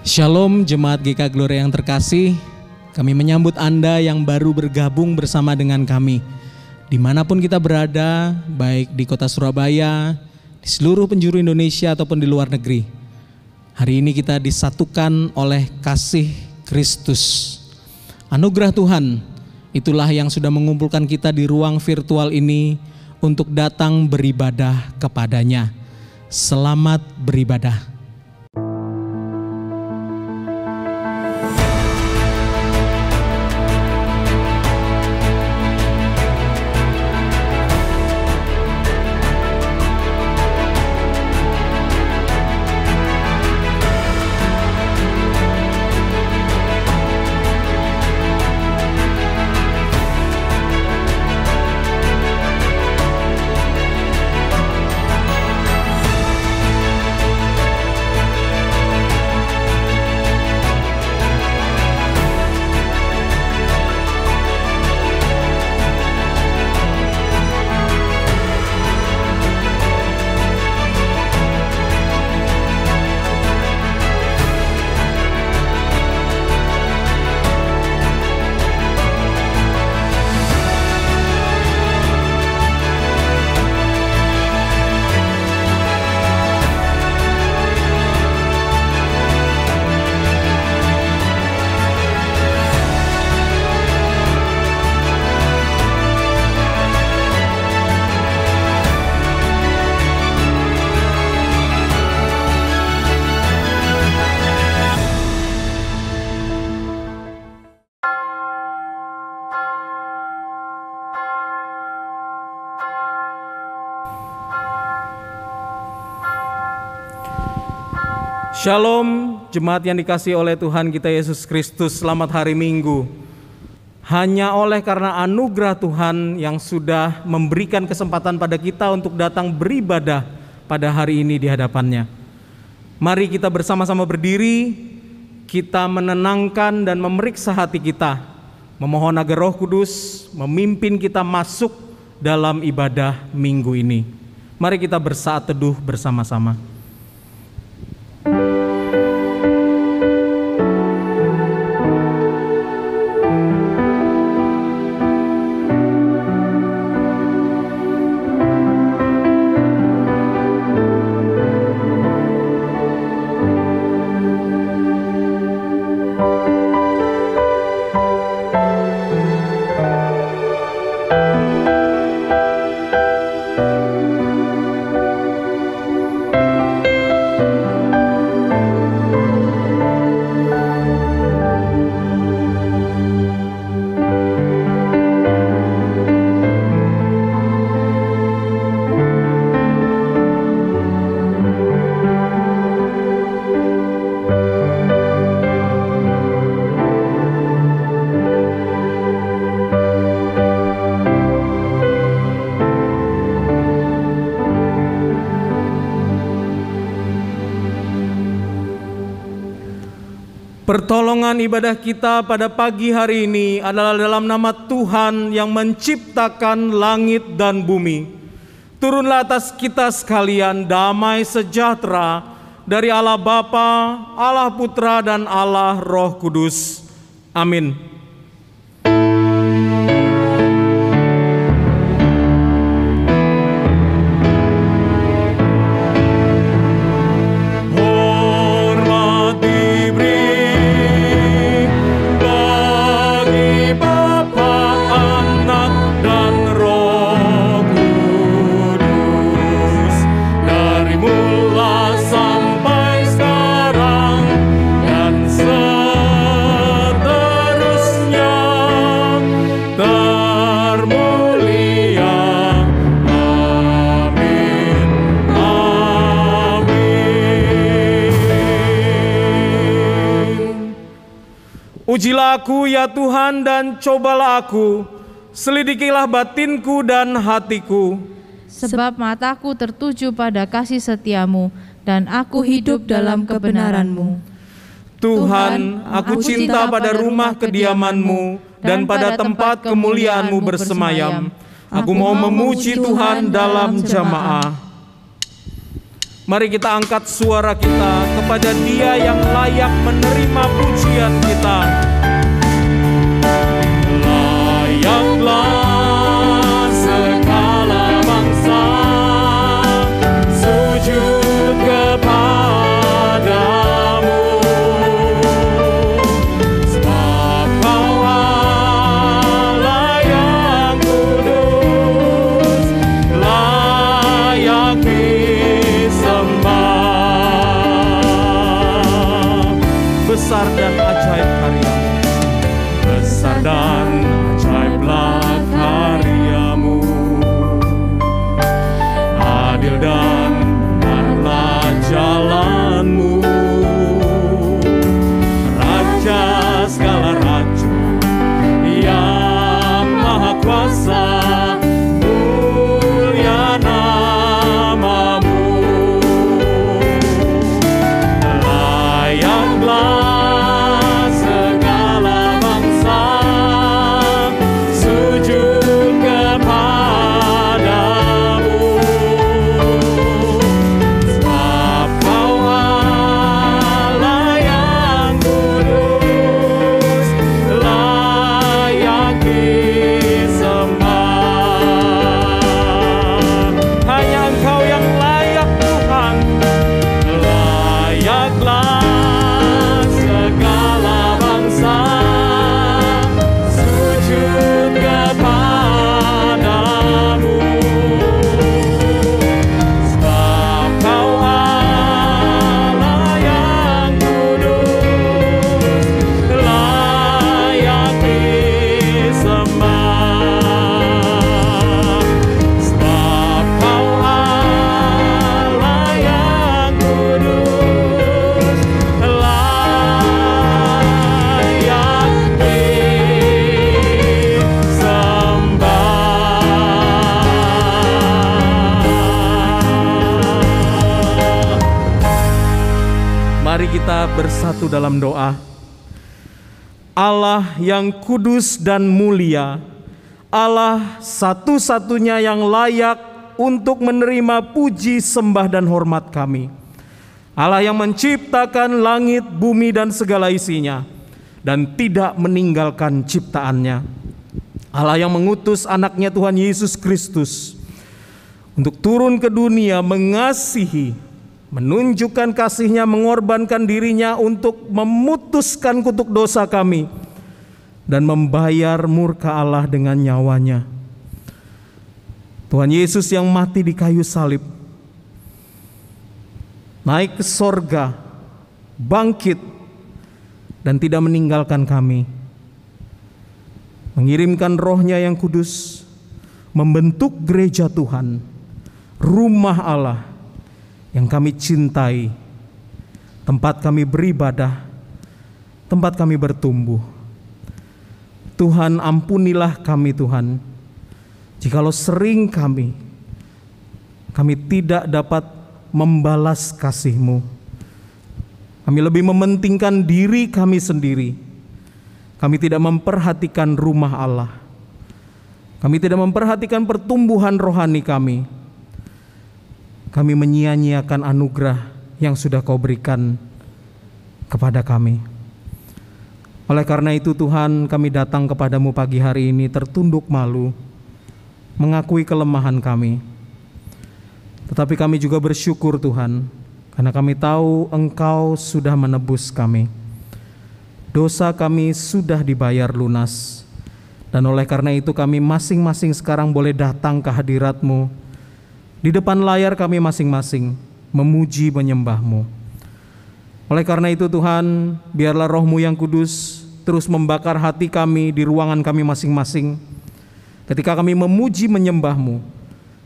Shalom Jemaat GK Gloria yang terkasih, kami menyambut Anda yang baru bergabung bersama dengan kami. Dimanapun kita berada, baik di kota Surabaya, di seluruh penjuru Indonesia ataupun di luar negeri. Hari ini kita disatukan oleh kasih Kristus. Anugerah Tuhan, itulah yang sudah mengumpulkan kita di ruang virtual ini untuk datang beribadah kepadanya. Selamat beribadah. Shalom jemaat yang dikasihi oleh Tuhan kita Yesus Kristus, selamat hari Minggu. Hanya oleh karena anugerah Tuhan yang sudah memberikan kesempatan pada kita untuk datang beribadah pada hari ini di hadapannya. Mari kita bersama-sama berdiri, kita menenangkan dan memeriksa hati kita, memohon agar Roh Kudus memimpin kita masuk dalam ibadah minggu ini. Mari kita bersaat teduh bersama-sama. Pertolongan ibadah kita pada pagi hari ini adalah dalam nama Tuhan yang menciptakan langit dan bumi. Turunlah atas kita sekalian damai sejahtera dari Allah Bapa, Allah Putra, dan Allah Roh Kudus. Amin. Ujilah aku ya Tuhan dan cobalah aku, selidikilah batinku dan hatiku. Sebab mataku tertuju pada kasih setiamu, dan aku hidup dalam kebenaran-Mu. Tuhan, aku cinta pada rumah kediaman-Mu dan pada tempat kemuliaan-Mu bersemayam. Aku mau memuji Tuhan dalam jamaah. Mari kita angkat suara kita kepada Dia yang layak menerima pujian kita. Layaklah segala bangsa sujud kepadamu, sebab Kau Allah yang kudus, layak disembah. Besar dan ajaib karyamu, besar dan ajaiblah karyamu, adil dan benarlah jalanmu, Raja segala raja yang maha kuasa, mulia namamu. Layaklah segala bangsa sujud kepadamu, sebab Kau Allah yang kudus, layak disembah. Hanya Engkau yang layak Tuhan. Layaklah segala bangsa sujud kepadamu, sebab Kau Allah yang kudus, layak disembah. Sebab Kau Allah yang kudus, layak disembah. Mari kita bersatu dalam doa. Allah yang kudus dan mulia, Allah satu-satunya yang layak untuk menerima puji, sembah, dan hormat kami. Allah yang menciptakan langit, bumi, dan segala isinya, dan tidak meninggalkan ciptaannya. Allah yang mengutus anaknya Tuhan Yesus Kristus untuk turun ke dunia mengasihi, menunjukkan kasih-Nya, mengorbankan dirinya untuk memutuskan kutuk dosa kami dan membayar murka Allah dengan nyawanya. Tuhan Yesus yang mati di kayu salib, naik ke sorga, bangkit, dan tidak meninggalkan kami, mengirimkan Roh-Nya yang kudus, membentuk gereja Tuhan, rumah Allah yang kami cintai, tempat kami beribadah, tempat kami bertumbuh. Tuhan, ampunilah kami Tuhan, jikalau sering kami tidak dapat membalas kasih-Mu. Kami lebih mementingkan diri kami sendiri. Kami tidak memperhatikan rumah Allah. Kami tidak memperhatikan pertumbuhan rohani kami. Kami menyia-nyiakan anugerah yang sudah Kau berikan kepada kami. Oleh karena itu Tuhan, kami datang kepadamu pagi hari ini tertunduk malu, mengakui kelemahan kami. Tetapi kami juga bersyukur Tuhan, karena kami tahu Engkau sudah menebus kami. Dosa kami sudah dibayar lunas. Dan oleh karena itu kami masing-masing sekarang boleh datang ke hadirat-Mu. Di depan layar kami masing-masing memuji menyembah-Mu. Oleh karena itu Tuhan, biarlah Roh-Mu yang kudus terus membakar hati kami di ruangan kami masing-masing ketika kami memuji menyembah-Mu.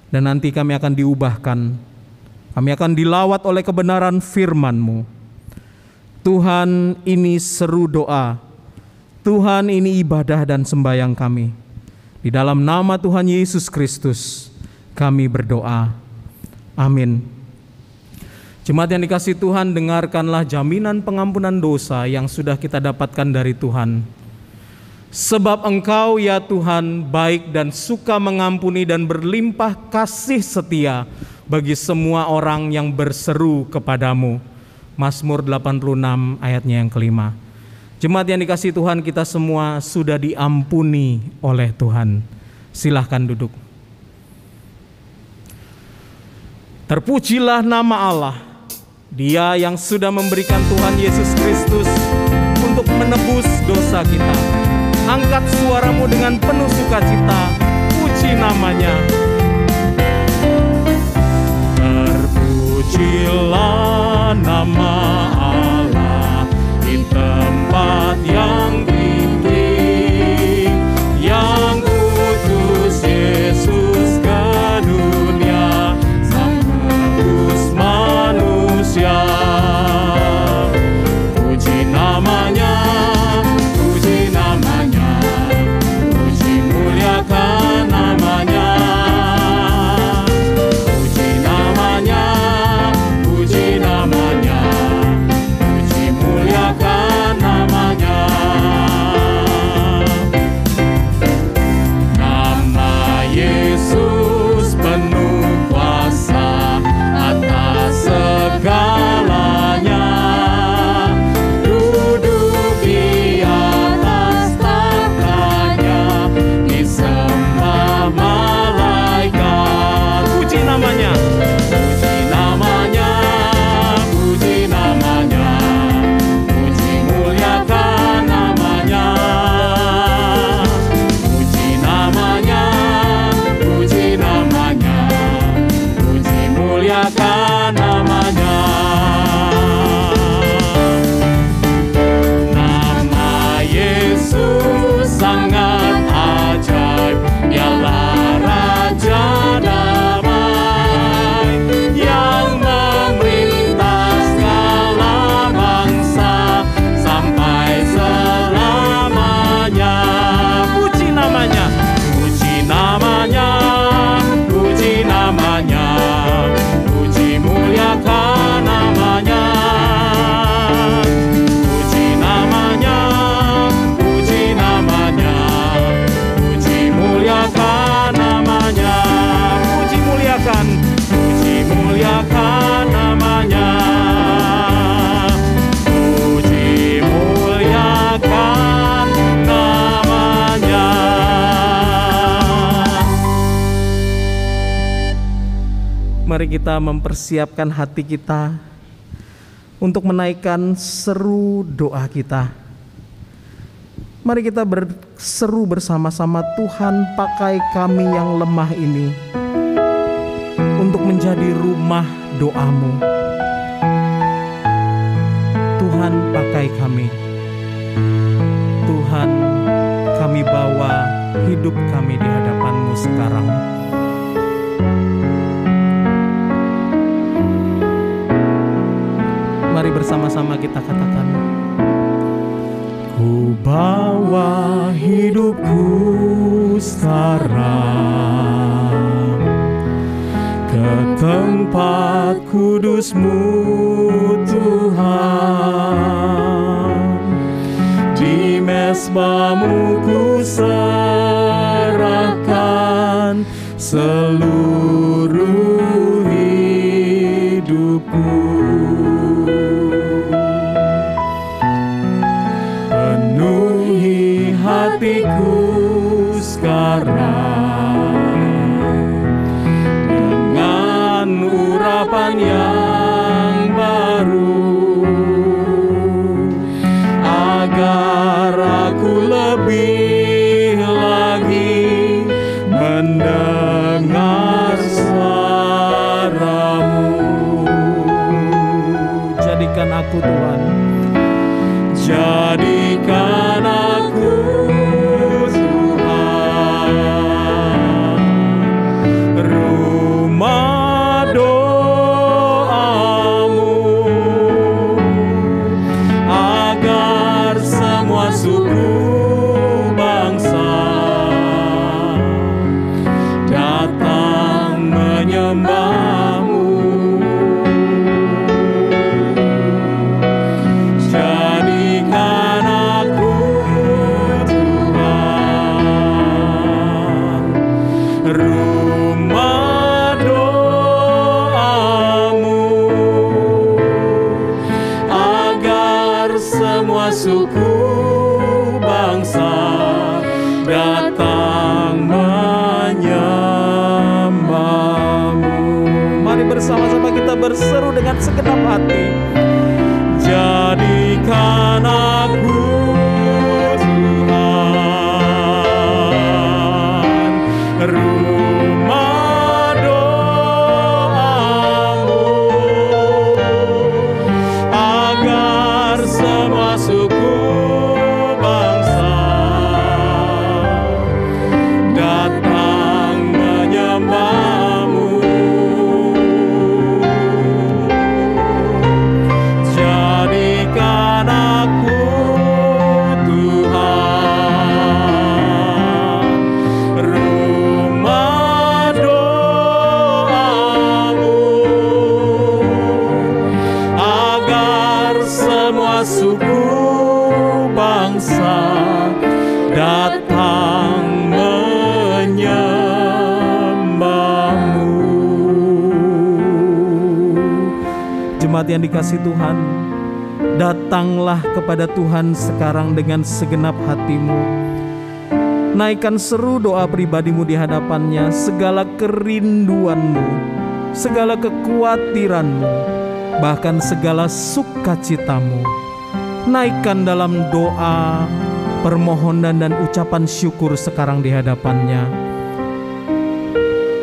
Dan nanti kami akan diubahkan, kami akan dilawat oleh kebenaran firman-Mu. Tuhan, ini seru doa, Tuhan, ini ibadah dan sembahyang kami. Di dalam nama Tuhan Yesus Kristus kami berdoa. Amin. Jemaat yang dikasihi Tuhan, dengarkanlah jaminan pengampunan dosa yang sudah kita dapatkan dari Tuhan. Sebab Engkau ya Tuhan baik dan suka mengampuni dan berlimpah kasih setia bagi semua orang yang berseru kepadamu. Mazmur 86 ayatnya yang kelima. Jemaat yang dikasihi Tuhan, kita semua sudah diampuni oleh Tuhan. Silahkan duduk. Terpujilah nama Allah, Dia yang sudah memberikan Tuhan Yesus Kristus untuk menebus dosa kita. Angkat suaramu dengan penuh sukacita, puji namanya. Terpujilah nama Allah di tempat yang tinggi, yang utus Yesus ke dunia, sang penebus manusia. Puji namanya, puji namanya, puji muliakan namanya. Puji namanya, puji namanya, puji muliakan namanya. Nama Yesus penuh kuasa atas segalanya, duduk di atas tahtanya, disembah malaikat. Puji namanya, puji namanya, puji namanya, puji muliakan namanya. Puji namanya, puji namanya, puji muliakan namanya. Nama Yesus sangat ajaib, Dialah Raja damai yang memerintah segala bangsa sampai selamanya. Puji namanya, puji namanya, puji namanya, puji muliakan namanya. Puji namanya, puji namanya, puji muliakan namanya. Puji muliakan, puji muliakan namanya. Puji muliakan namanya. Mari kita mempersiapkan hati kita untuk menaikkan seru doa kita. Mari kita berseru bersama-sama, Tuhan pakai kami yang lemah ini untuk menjadi rumah doa-Mu. Tuhan pakai kami. Tuhan, kami bawa hidup kami di hadapan-Mu sekarang. Mari bersama-sama kita katakan, ku bawa hidupku sekarang ke tempat kudus-Mu Tuhan. Di mezbah-Mu ku serahkan seluruh hidupku. Penuhi hatiku sekarang dengan urapan yang baru, agar aku lebih lagi mendengar suara-Mu. Jadikan aku Tuhan, jadikan aku Tuhan, rumah doa-Mu, agar semua suku bangsa datang menyembah-Mu. datang menyembah-Mu. Mari bersama-sama kita berseru dengan segenap hati. Jadikan aku Tuhan rumah doa-Mu, agar semua suku bangsa datang menyembah-Mu. Jadikan aku Tuhan rumah doa-Mu, agar semua suku bangsa datang menyembah-Mu. Jemaat yang dikasihi Tuhan, datanglah kepada Tuhan sekarang dengan segenap hatimu. Naikkan seru doa pribadimu di hadapannya, segala kerinduanmu, segala kekhawatiranmu, bahkan segala sukacitamu. Naikkan dalam doa, permohonan dan ucapan syukur sekarang di hadapannya.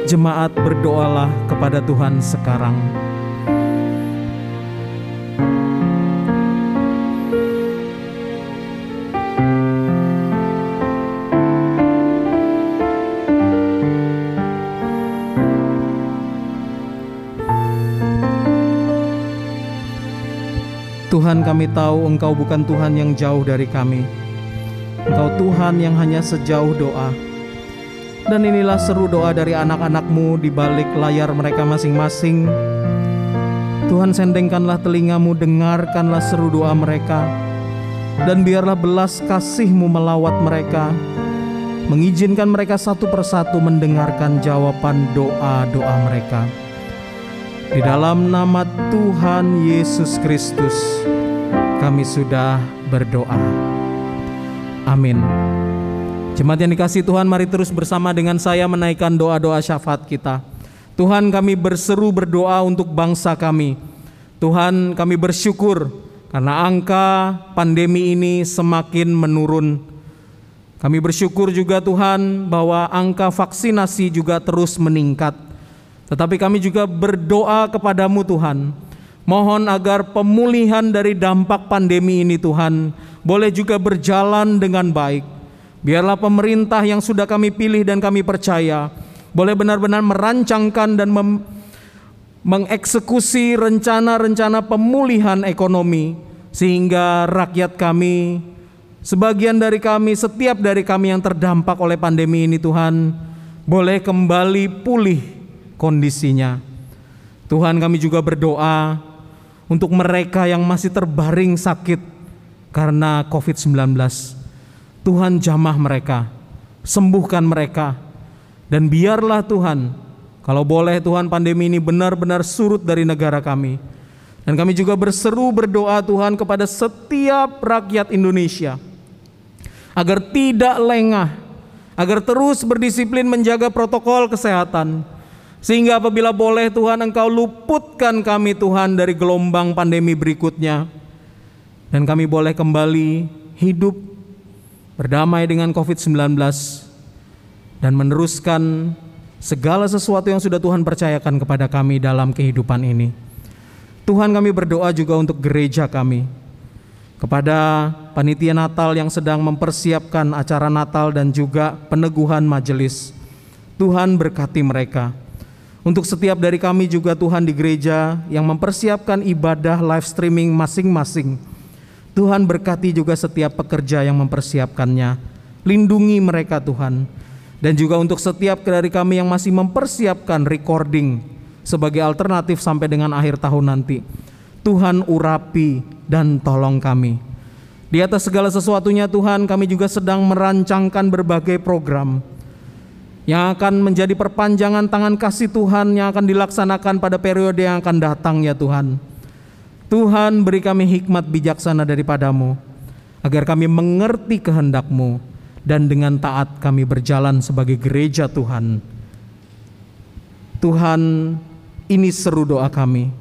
Jemaat, berdoalah kepada Tuhan sekarang. Tuhan, kami tahu Engkau bukan Tuhan yang jauh dari kami. Engkau Tuhan yang hanya sejauh doa. Dan inilah seru doa dari anak-anak-Mu di balik layar mereka masing-masing. Tuhan, sendengkanlah telinga-Mu, dengarkanlah seru doa mereka. Dan biarlah belas kasih-Mu melawat mereka, mengizinkan mereka satu persatu mendengarkan jawaban doa-doa mereka. Di dalam nama Tuhan Yesus Kristus, kami sudah berdoa. Amin. Jemaat yang dikasihi Tuhan, mari terus bersama dengan saya menaikkan doa-doa syafaat kita. Tuhan, kami berseru berdoa untuk bangsa kami. Tuhan, kami bersyukur karena angka pandemi ini semakin menurun. Kami bersyukur juga Tuhan bahwa angka vaksinasi juga terus meningkat. Tetapi kami juga berdoa kepadamu Tuhan, mohon agar pemulihan dari dampak pandemi ini Tuhan boleh juga berjalan dengan baik. Biarlah pemerintah yang sudah kami pilih dan kami percaya boleh benar-benar merancangkan dan mengeksekusi rencana-rencana pemulihan ekonomi, sehingga rakyat kami, sebagian dari kami, setiap dari kami yang terdampak oleh pandemi ini Tuhan, boleh kembali pulih kondisinya. Tuhan, kami juga berdoa untuk mereka yang masih terbaring sakit karena COVID-19. Tuhan, jamah mereka, sembuhkan mereka, dan biarlah Tuhan, kalau boleh Tuhan, pandemi ini benar-benar surut dari negara kami. Dan kami juga berseru berdoa Tuhan kepada setiap rakyat Indonesia agar tidak lengah, agar terus berdisiplin menjaga protokol kesehatan, sehingga apabila boleh Tuhan, Engkau luputkan kami Tuhan dari gelombang pandemi berikutnya, dan kami boleh kembali hidup berdamai dengan COVID-19 dan meneruskan segala sesuatu yang sudah Tuhan percayakan kepada kami dalam kehidupan ini. Tuhan, kami berdoa juga untuk gereja kami, kepada panitia Natal yang sedang mempersiapkan acara Natal dan juga peneguhan majelis. Tuhan, berkati mereka. Untuk setiap dari kami juga Tuhan di gereja yang mempersiapkan ibadah live streaming masing-masing, Tuhan, berkati juga setiap pekerja yang mempersiapkannya. Lindungi mereka Tuhan. Dan juga untuk setiap dari kami yang masih mempersiapkan recording sebagai alternatif sampai dengan akhir tahun nanti, Tuhan, urapi dan tolong kami. Di atas segala sesuatunya Tuhan, kami juga sedang merancangkan berbagai program yang akan menjadi perpanjangan tangan kasih Tuhan yang akan dilaksanakan pada periode yang akan datang ya Tuhan. Tuhan, beri kami hikmat bijaksana daripada-Mu, agar kami mengerti kehendak-Mu dan dengan taat kami berjalan sebagai gereja Tuhan. Tuhan, ini seru doa kami.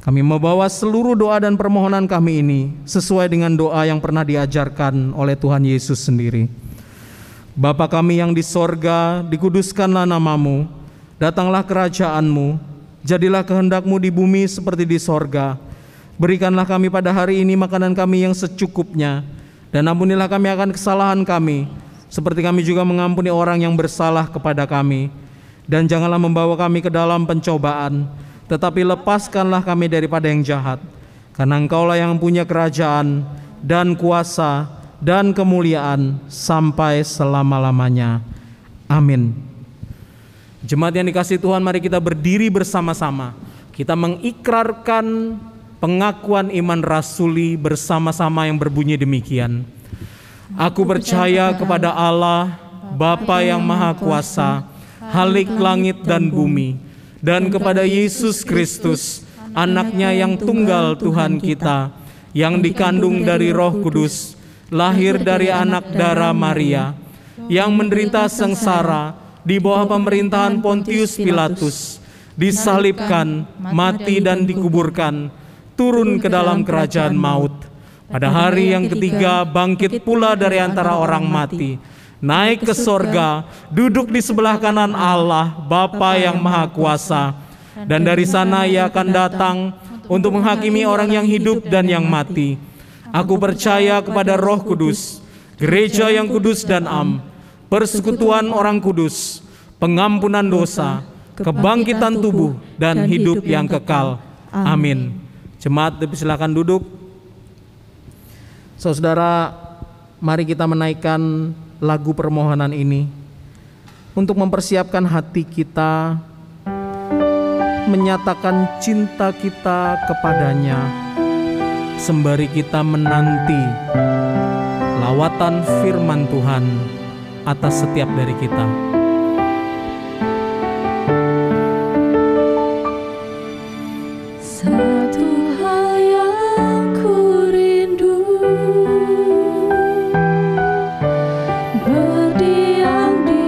Kami membawa seluruh doa dan permohonan kami ini sesuai dengan doa yang pernah diajarkan oleh Tuhan Yesus sendiri. Bapa kami yang di sorga, dikuduskanlah namamu, datanglah kerajaan-Mu, jadilah kehendak-Mu di bumi seperti di sorga. Berikanlah kami pada hari ini makanan kami yang secukupnya, dan ampunilah kami akan kesalahan kami, seperti kami juga mengampuni orang yang bersalah kepada kami. Dan janganlah membawa kami ke dalam pencobaan, tetapi lepaskanlah kami daripada yang jahat. Karena Engkaulah yang punya kerajaan dan kuasa dan kemuliaan sampai selama-lamanya. Amin. Jemaat yang dikasihi Tuhan, mari kita berdiri bersama-sama. Kita mengikrarkan pengakuan iman rasuli bersama-sama yang berbunyi demikian. Aku percaya kepada Allah, Bapa yang Maha Kuasa, Khalik langit dan bumi, dan kepada Yesus Kristus, Anak-Nya yang tunggal Tuhan kita, yang dikandung dari Roh Kudus, lahir dari anak darah Maria, yang menderita sengsara di bawah pemerintahan Pontius Pilatus, disalibkan, mati dan dikuburkan, turun ke dalam kerajaan maut. Pada hari yang ketiga bangkit pula dari antara orang mati, naik ke sorga, duduk di sebelah kanan Allah, Bapa yang Maha Kuasa, dan dari sana Ia akan datang untuk menghakimi orang yang hidup dan yang mati. Aku percaya kepada Roh Kudus, gereja yang kudus dan am, persekutuan orang kudus, pengampunan dosa, kebangkitan tubuh, dan hidup yang kekal. Amin. Jemaat, silakan duduk. Saudara, mari kita menaikkan lagu permohonan ini untuk mempersiapkan hati kita, menyatakan cinta kita kepadanya, sembari kita menanti lawatan firman Tuhan atas setiap dari kita. Satu hal yang ku rindu, berdiam di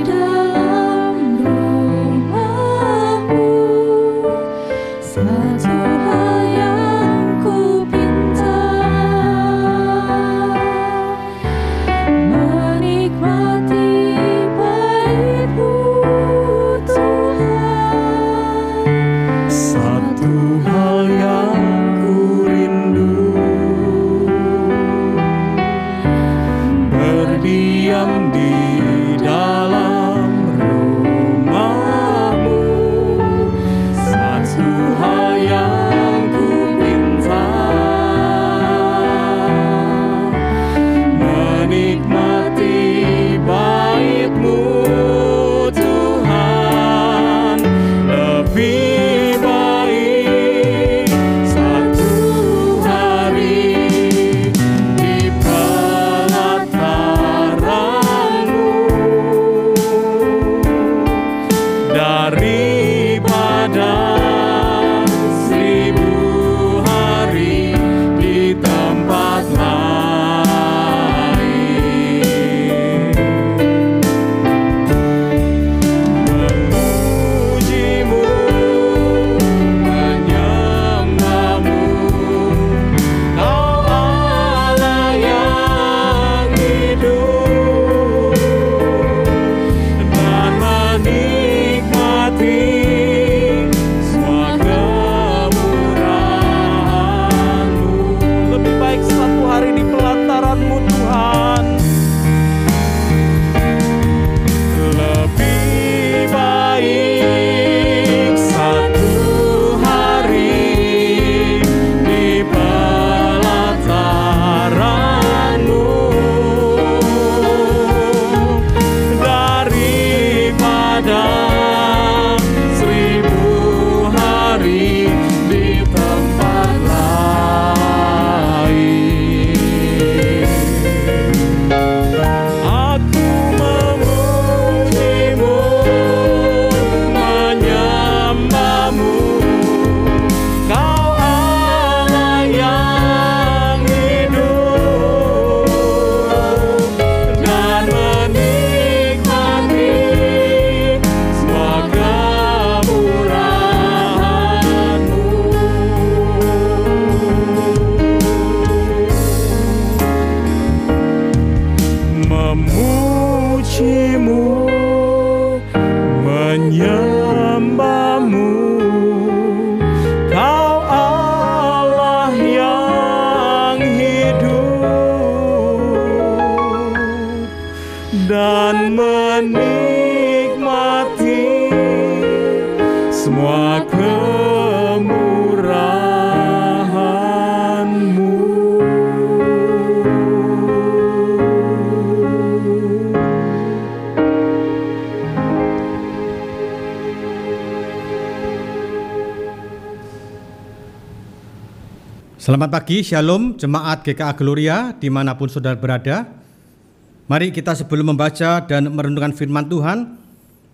dalam rumah-Mu. Satu hal yang ku pinta, menikmati bait-Mu Tuhan. Satu hal yang ku rindu, berdiam di dalam rumah-Mu. Satu hal yang ku minta, menikmati bait-Mu Tuhan. Lebih baik satu hari di pelataran-Mu memujimu, menyembahmu. Kau Allah yang hidup dan menikmati semua kemurahan-Mu. Selamat pagi, Shalom, Jemaat GKA Gloria dimanapun saudara berada. Mari kita sebelum membaca dan merenungkan firman Tuhan,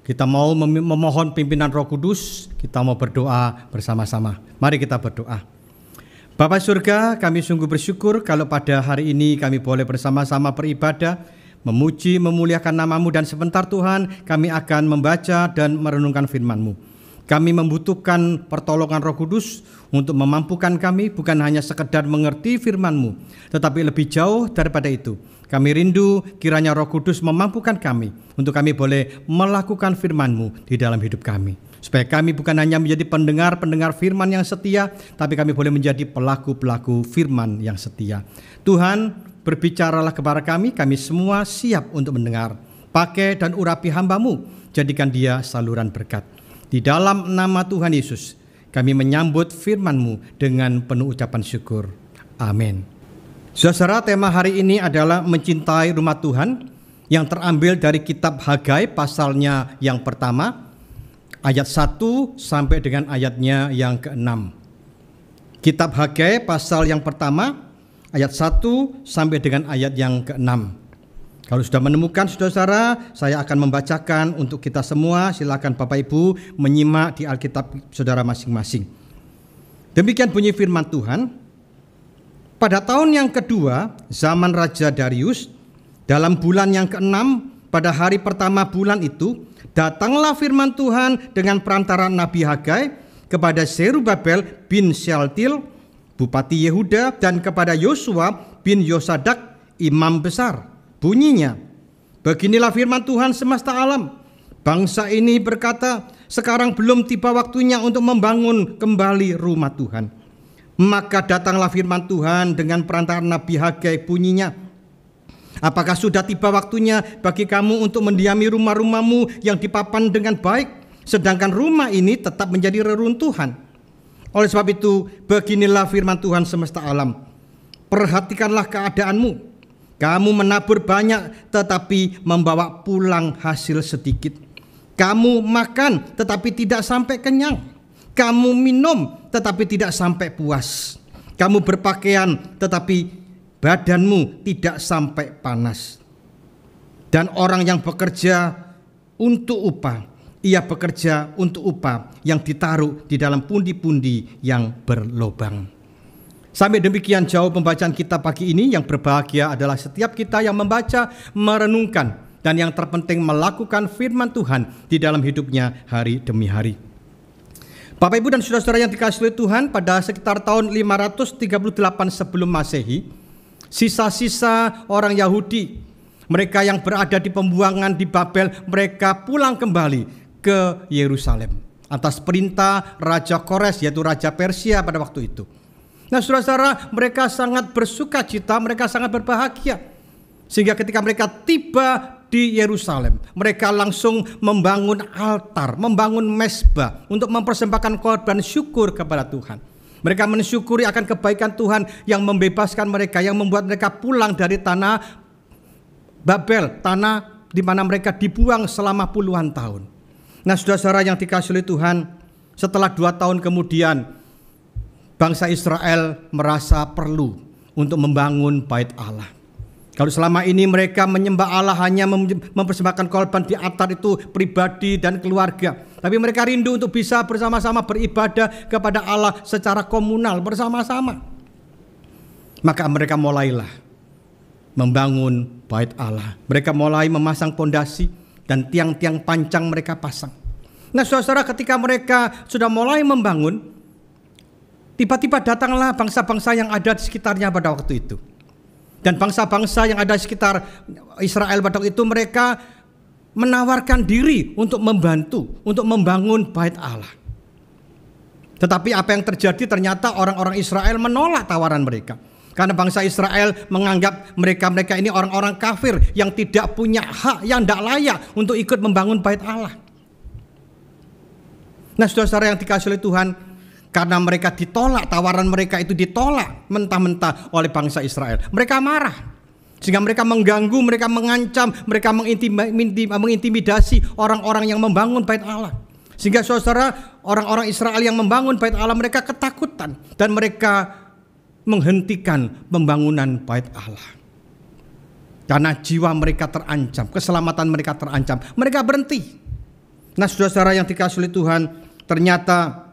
kita mau memohon pimpinan Roh Kudus, kita mau berdoa bersama-sama. Mari kita berdoa. Bapa surga, kami sungguh bersyukur kalau pada hari ini kami boleh bersama-sama beribadah, memuji, memuliakan nama-Mu, dan sebentar Tuhan kami akan membaca dan merenungkan firman-Mu. Kami membutuhkan pertolongan Roh Kudus untuk memampukan kami bukan hanya sekedar mengerti firman-Mu, tetapi lebih jauh daripada itu. Kami rindu kiranya Roh Kudus memampukan kami untuk kami boleh melakukan firman-Mu di dalam hidup kami. Supaya kami bukan hanya menjadi pendengar-pendengar firman yang setia, tapi kami boleh menjadi pelaku-pelaku firman yang setia. Tuhan, berbicaralah kepada kami semua siap untuk mendengar. Pakai dan urapi hamba-Mu, jadikan dia saluran berkat. Di dalam nama Tuhan Yesus, kami menyambut firman-Mu dengan penuh ucapan syukur. Amin. Saudara, tema hari ini adalah mencintai rumah Tuhan yang terambil dari kitab Hagai pasalnya yang pertama, ayat 1 sampai dengan ayatnya yang ke-6. Kitab Hagai pasal yang pertama, ayat 1 sampai dengan ayat yang ke-6. Kalau sudah menemukan saudara, saya akan membacakan untuk kita semua. Silakan Bapak Ibu menyimak di Alkitab saudara masing-masing. Demikian bunyi firman Tuhan. Pada tahun yang kedua, zaman Raja Darius, dalam bulan yang ke-6, pada hari pertama bulan itu, datanglah firman Tuhan dengan perantara Nabi Hagai kepada Zerubabel bin Shealtiel, Bupati Yehuda, dan kepada Yosua bin Yosadak, Imam Besar. Bunyinya, beginilah firman Tuhan semesta alam. Bangsa ini berkata, sekarang belum tiba waktunya untuk membangun kembali rumah Tuhan. Maka datanglah firman Tuhan dengan perantara Nabi Hagai, bunyinya, apakah sudah tiba waktunya bagi kamu untuk mendiami rumah-rumahmu yang dipapan dengan baik, sedangkan rumah ini tetap menjadi reruntuhan? Oleh sebab itu, beginilah firman Tuhan semesta alam. Perhatikanlah keadaanmu. Kamu menabur banyak tetapi membawa pulang hasil sedikit. Kamu makan tetapi tidak sampai kenyang. Kamu minum tetapi tidak sampai puas. Kamu berpakaian tetapi badanmu tidak sampai panas. Dan orang yang bekerja untuk upah, ia bekerja untuk upah yang ditaruh di dalam pundi-pundi yang berlobang. Sampai demikian jauh pembacaan kita pagi ini. Yang berbahagia adalah setiap kita yang membaca, merenungkan, dan yang terpenting melakukan firman Tuhan di dalam hidupnya hari demi hari. Bapak Ibu dan saudara-saudara yang dikasihi Tuhan, pada sekitar tahun 538 sebelum Masehi, sisa-sisa orang Yahudi, mereka yang berada di pembuangan di Babel, mereka pulang kembali ke Yerusalem atas perintah Raja Kores, yaitu Raja Persia pada waktu itu. Nah saudara-saudara, mereka sangat bersuka cita, mereka sangat berbahagia. Sehingga ketika mereka tiba di Yerusalem, mereka langsung membangun altar, membangun mezbah untuk mempersembahkan korban syukur kepada Tuhan. Mereka mensyukuri akan kebaikan Tuhan yang membebaskan mereka, yang membuat mereka pulang dari tanah Babel, tanah di mana mereka dibuang selama puluhan tahun. Nah saudara-saudara yang dikasihi Tuhan, setelah 2 tahun kemudian, bangsa Israel merasa perlu untuk membangun bait Allah. Kalau selama ini mereka menyembah Allah hanya mempersembahkan korban di altar itu pribadi dan keluarga, tapi mereka rindu untuk bisa bersama-sama beribadah kepada Allah secara komunal bersama-sama. Maka mereka mulailah membangun bait Allah. Mereka mulai memasang pondasi dan tiang-tiang pancang mereka pasang. Nah saudara, ketika mereka sudah mulai membangun, tiba-tiba datanglah bangsa-bangsa yang ada di sekitarnya pada waktu itu. Dan bangsa-bangsa yang ada di sekitar Israel pada waktu itu mereka menawarkan diri untuk membantu, untuk membangun bait Allah. Tetapi apa yang terjadi, ternyata orang-orang Israel menolak tawaran mereka. Karena bangsa Israel menganggap mereka ini orang-orang kafir yang tidak punya hak, yang tidak layak untuk ikut membangun bait Allah. Nah, saudara-saudara yang dikasihi oleh Tuhan, karena mereka ditolak, tawaran mereka itu ditolak mentah-mentah oleh bangsa Israel. Mereka marah, sehingga mereka mengganggu, mereka mengancam, mereka mengintimidasi orang-orang yang membangun bait Allah. Sehingga saudara, orang-orang Israel yang membangun bait Allah, mereka ketakutan dan mereka menghentikan pembangunan bait Allah. Karena jiwa mereka terancam, keselamatan mereka terancam, mereka berhenti. Nah, saudara-saudara yang dikasihi oleh Tuhan, ternyata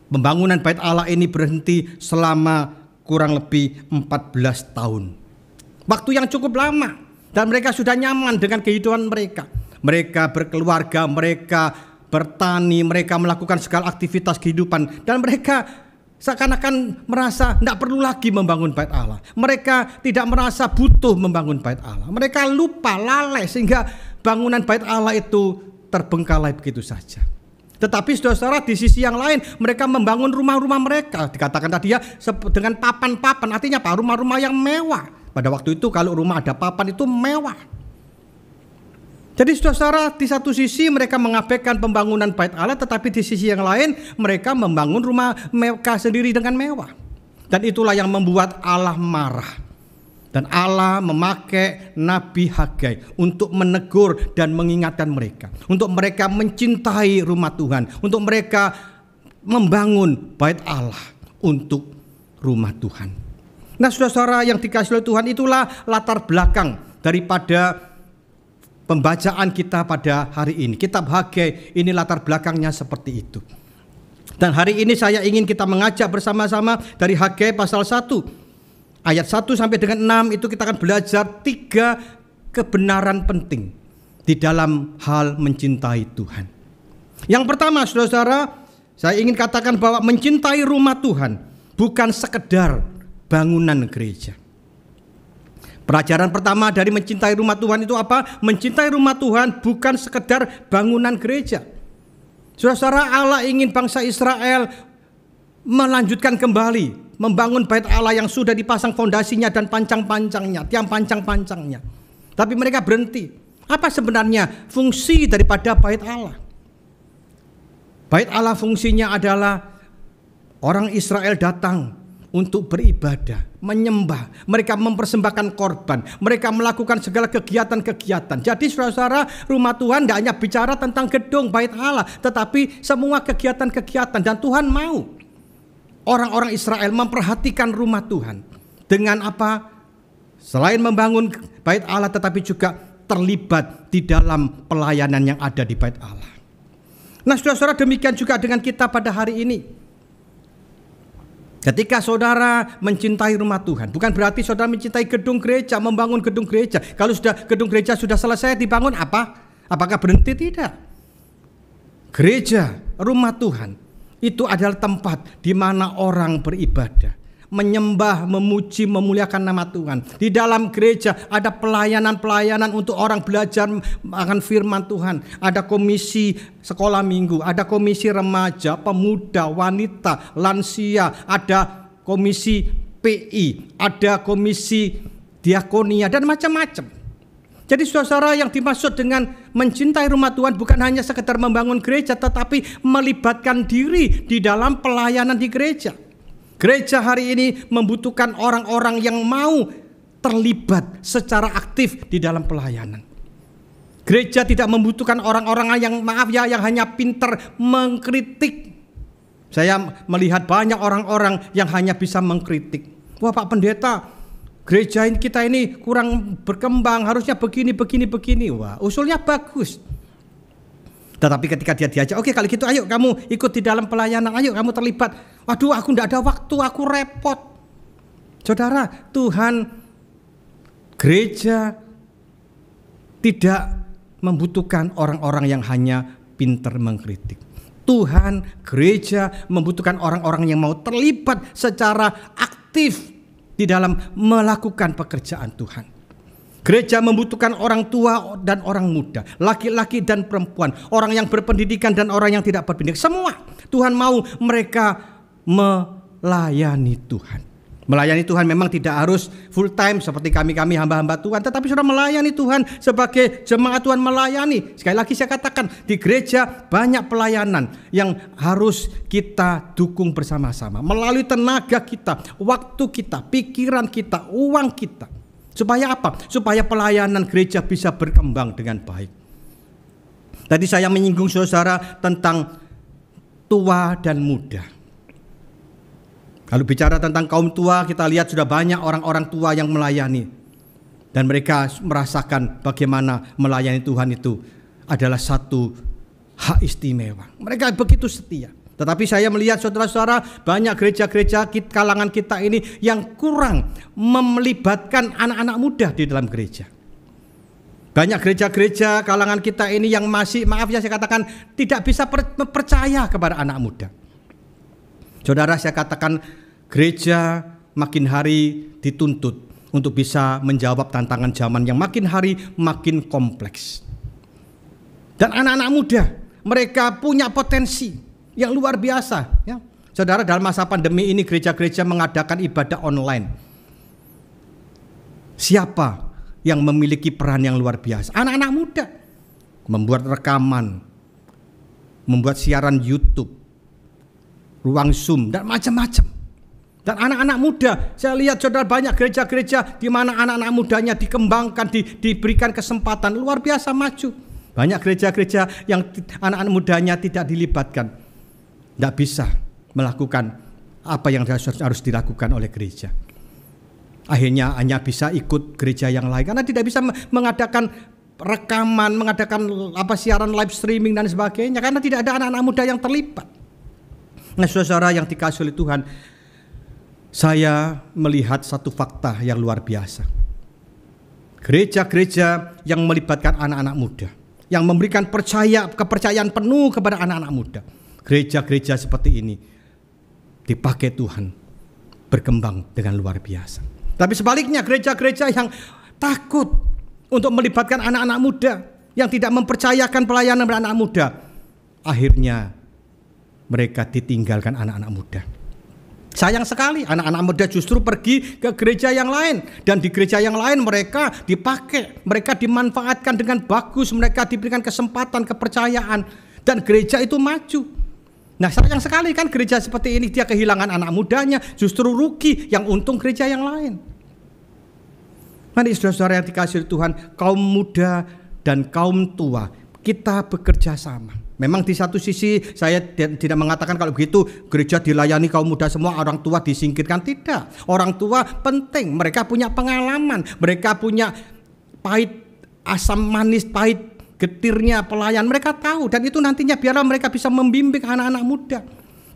pembangunan bait Allah ini berhenti selama kurang lebih 14 tahun. Waktu yang cukup lama, dan mereka sudah nyaman dengan kehidupan mereka. Mereka berkeluarga, mereka bertani, mereka melakukan segala aktivitas kehidupan, dan mereka seakan-akan merasa tidak perlu lagi membangun bait Allah. Mereka tidak merasa butuh membangun bait Allah. Mereka lupa, lalai, sehingga bangunan bait Allah itu terbengkalai begitu saja. Tetapi saudara-saudara, di sisi yang lain mereka membangun rumah-rumah mereka. Dikatakan tadi ya, dengan papan-papan, artinya apa? Rumah-rumah yang mewah. Pada waktu itu kalau rumah ada papan itu mewah. Jadi saudara-saudara, di satu sisi mereka mengabaikan pembangunan bait Allah, tetapi di sisi yang lain mereka membangun rumah mereka sendiri dengan mewah. Dan itulah yang membuat Allah marah. Dan Allah memakai Nabi Hagai untuk menegur dan mengingatkan mereka. Untuk mereka mencintai rumah Tuhan. Untuk mereka membangun bait Allah untuk rumah Tuhan. Nah, saudara-saudara yang dikasihi oleh Tuhan, itulah latar belakang daripada pembacaan kita pada hari ini. Kitab Hagai ini latar belakangnya seperti itu. Dan hari ini saya ingin kita mengajak bersama-sama dari Hagai pasal 1. Ayat 1 sampai dengan 6 itu kita akan belajar 3 kebenaran penting di dalam hal mencintai Tuhan. Yang pertama, saudara-saudara, saya ingin katakan bahwa mencintai rumah Tuhan bukan sekedar bangunan gereja. Pelajaran pertama dari mencintai rumah Tuhan itu apa? Mencintai rumah Tuhan bukan sekedar bangunan gereja. Saudara-saudara, Allah ingin bangsa Israel melanjutkan kembali membangun bait Allah yang sudah dipasang fondasinya dan pancang-pancangnya, tiang pancang-pancangnya. Tapi mereka berhenti. Apa sebenarnya fungsi daripada bait Allah? Bait Allah fungsinya adalah orang Israel datang untuk beribadah, menyembah. Mereka mempersembahkan korban. Mereka melakukan segala kegiatan-kegiatan. Jadi saudara-saudara, rumah Tuhan tidak hanya bicara tentang gedung bait Allah, tetapi semua kegiatan-kegiatan. Dan Tuhan mau orang-orang Israel memperhatikan rumah Tuhan. Dengan apa? Selain membangun bait Allah, tetapi juga terlibat di dalam pelayanan yang ada di bait Allah. Nah, saudara-saudara, demikian juga dengan kita pada hari ini. Ketika saudara mencintai rumah Tuhan, bukan berarti saudara mencintai gedung gereja, membangun gedung gereja. Kalau sudah gedung gereja sudah selesai dibangun, apa? Apakah berhenti? Tidak. Gereja, rumah Tuhan, itu adalah tempat di mana orang beribadah, menyembah, memuji, memuliakan nama Tuhan. Di dalam gereja ada pelayanan-pelayanan untuk orang belajar akan firman Tuhan. Ada komisi sekolah minggu, ada komisi remaja, pemuda, wanita, lansia, ada komisi PI, ada komisi diakonia, dan macam-macam. Jadi saudara, yang dimaksud dengan mencintai rumah Tuhan bukan hanya sekedar membangun gereja, tetapi melibatkan diri di dalam pelayanan di gereja. Gereja hari ini membutuhkan orang-orang yang mau terlibat secara aktif di dalam pelayanan. Gereja tidak membutuhkan orang-orang yang yang hanya pintar mengkritik. Saya melihat banyak orang-orang yang hanya bisa mengkritik. Wah, Pak Pendeta, gereja kita ini kurang berkembang, harusnya begini. Wah, usulnya bagus. Tetapi ketika dia diajak, oke kalau gitu ayo kamu ikut di dalam pelayanan, ayo kamu terlibat. Waduh, aku tidak ada waktu, aku repot. Saudara, Tuhan, gereja tidak membutuhkan orang-orang yang hanya pintar mengkritik. Tuhan, gereja membutuhkan orang-orang yang mau terlibat secara aktif di dalam melakukan pekerjaan Tuhan. Gereja membutuhkan orang tua dan orang muda, laki-laki dan perempuan, orang yang berpendidikan dan orang yang tidak berpendidikan. Semua Tuhan mau mereka melayani Tuhan. Melayani Tuhan memang tidak harus full time seperti kami hamba-hamba Tuhan, tetapi sudah melayani Tuhan sebagai jemaat Tuhan melayani. Sekali lagi saya katakan, di gereja banyak pelayanan yang harus kita dukung bersama-sama melalui tenaga kita, waktu kita, pikiran kita, uang kita. Supaya apa? Supaya pelayanan gereja bisa berkembang dengan baik. Tadi saya menyinggung saudara tentang tua dan muda. Kalau bicara tentang kaum tua, kita lihat sudah banyak orang-orang tua yang melayani. Dan mereka merasakan bagaimana melayani Tuhan itu adalah satu hak istimewa. Mereka begitu setia. Tetapi saya melihat saudara-saudara, banyak gereja-gereja kalangan kita ini yang kurang melibatkan anak-anak muda di dalam gereja. Banyak gereja-gereja kalangan kita ini yang masih, maaf ya saya katakan, tidak bisa percaya kepada anak muda. Saudara, saya katakan gereja makin hari dituntut untuk bisa menjawab tantangan zaman yang makin hari makin kompleks. Dan anak-anak muda, mereka punya potensi yang luar biasa. Ya. Saudara, dalam masa pandemi ini gereja-gereja mengadakan ibadah online. Siapa yang memiliki peran yang luar biasa? Anak-anak muda. Membuat rekaman, membuat siaran YouTube, ruang Zoom, dan macam-macam. Dan anak-anak muda, saya lihat saudara banyak gereja-gereja di mana anak-anak mudanya dikembangkan, diberikan kesempatan luar biasa maju. Banyak gereja-gereja yang anak-anak mudanya tidak dilibatkan, tidak bisa melakukan apa yang harus dilakukan oleh gereja. Akhirnya hanya bisa ikut gereja yang lain karena tidak bisa mengadakan rekaman, mengadakan siaran live streaming dan sebagainya karena tidak ada anak-anak muda yang terlibat. Nah, saudara yang dikasihi oleh Tuhan, saya melihat satu fakta yang luar biasa. Gereja-gereja yang melibatkan anak-anak muda, yang memberikan kepercayaan penuh kepada anak-anak muda, gereja-gereja seperti ini dipakai Tuhan berkembang dengan luar biasa. Tapi sebaliknya gereja-gereja yang takut untuk melibatkan anak-anak muda, yang tidak mempercayakan pelayanan pada anak muda, akhirnya mereka ditinggalkan anak-anak muda. Sayang sekali anak-anak muda justru pergi ke gereja yang lain. Dan di gereja yang lain mereka dipakai, mereka dimanfaatkan dengan bagus, mereka diberikan kesempatan, kepercayaan. Dan gereja itu maju. Nah, sayang sekali kan gereja seperti ini dia kehilangan anak mudanya, justru rugi, yang untung gereja yang lain. Mari saudara-saudara yang dikasihi Tuhan, kaum muda dan kaum tua, kita bekerja sama. Memang di satu sisi saya tidak mengatakan kalau begitu gereja dilayani kaum muda semua, orang tua disingkirkan. Tidak. Orang tua penting. Mereka punya pengalaman. Mereka punya pahit, asam manis, pahit, getirnya pelayan. Mereka tahu. Dan itu nantinya biarlah mereka bisa membimbing anak-anak muda.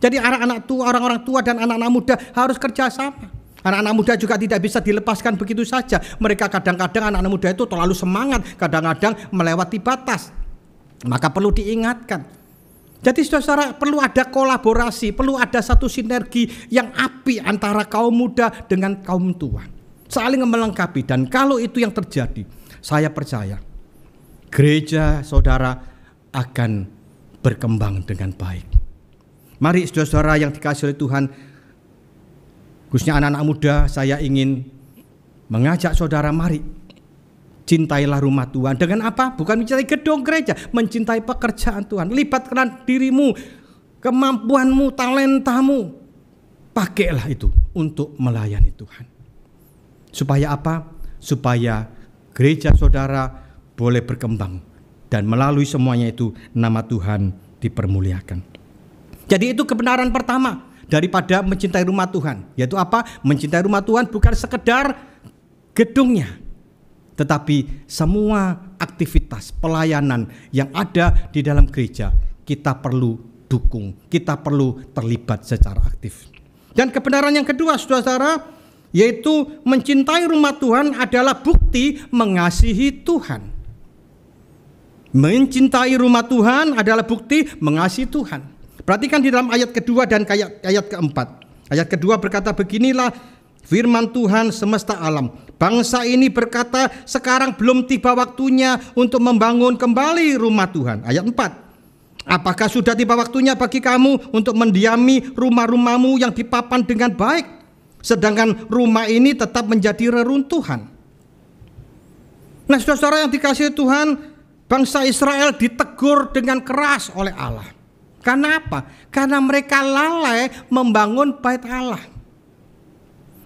Jadi anak-anak tua, orang-orang tua dan anak-anak muda harus kerjasama. Anak-anak muda juga tidak bisa dilepaskan begitu saja. Mereka kadang-kadang anak-anak muda itu terlalu semangat. Kadang-kadang melewati batas. Maka perlu diingatkan. Jadi saudara, perlu ada kolaborasi, perlu ada satu sinergi yang apik antara kaum muda dengan kaum tua, saling melengkapi. Dan kalau itu yang terjadi, saya percaya gereja saudara akan berkembang dengan baik. Mari saudara yang dikasihi oleh Tuhan, khususnya anak-anak muda, saya ingin mengajak saudara, mari cintailah rumah Tuhan. Dengan apa? Bukan mencintai gedung gereja, mencintai pekerjaan Tuhan. Libatkan dirimu, kemampuanmu, talentamu. Pakailah itu untuk melayani Tuhan. Supaya apa? Supaya gereja saudara boleh berkembang. Dan melalui semuanya itu nama Tuhan dipermuliakan. Jadi itu kebenaran pertama daripada mencintai rumah Tuhan. Yaitu apa? Mencintai rumah Tuhan bukan sekedar gedungnya, tetapi semua aktivitas pelayanan yang ada di dalam gereja kita perlu dukung, kita perlu terlibat secara aktif. Dan kebenaran yang kedua saudara, yaitu mencintai rumah Tuhan adalah bukti mengasihi Tuhan. Mencintai rumah Tuhan adalah bukti mengasihi Tuhan. Perhatikan di dalam ayat kedua dan ayat keempat. Ayat kedua berkata beginilah Firman Tuhan semesta alam. Bangsa ini berkata, sekarang belum tiba waktunya untuk membangun kembali rumah Tuhan. Ayat 4. Apakah sudah tiba waktunya bagi kamu untuk mendiami rumah-rumahmu yang dipapan dengan baik, sedangkan rumah ini tetap menjadi reruntuhan? Nah, saudara yang dikasihi Tuhan, bangsa Israel ditegur dengan keras oleh Allah. Karena apa? Karena mereka lalai membangun bait Allah.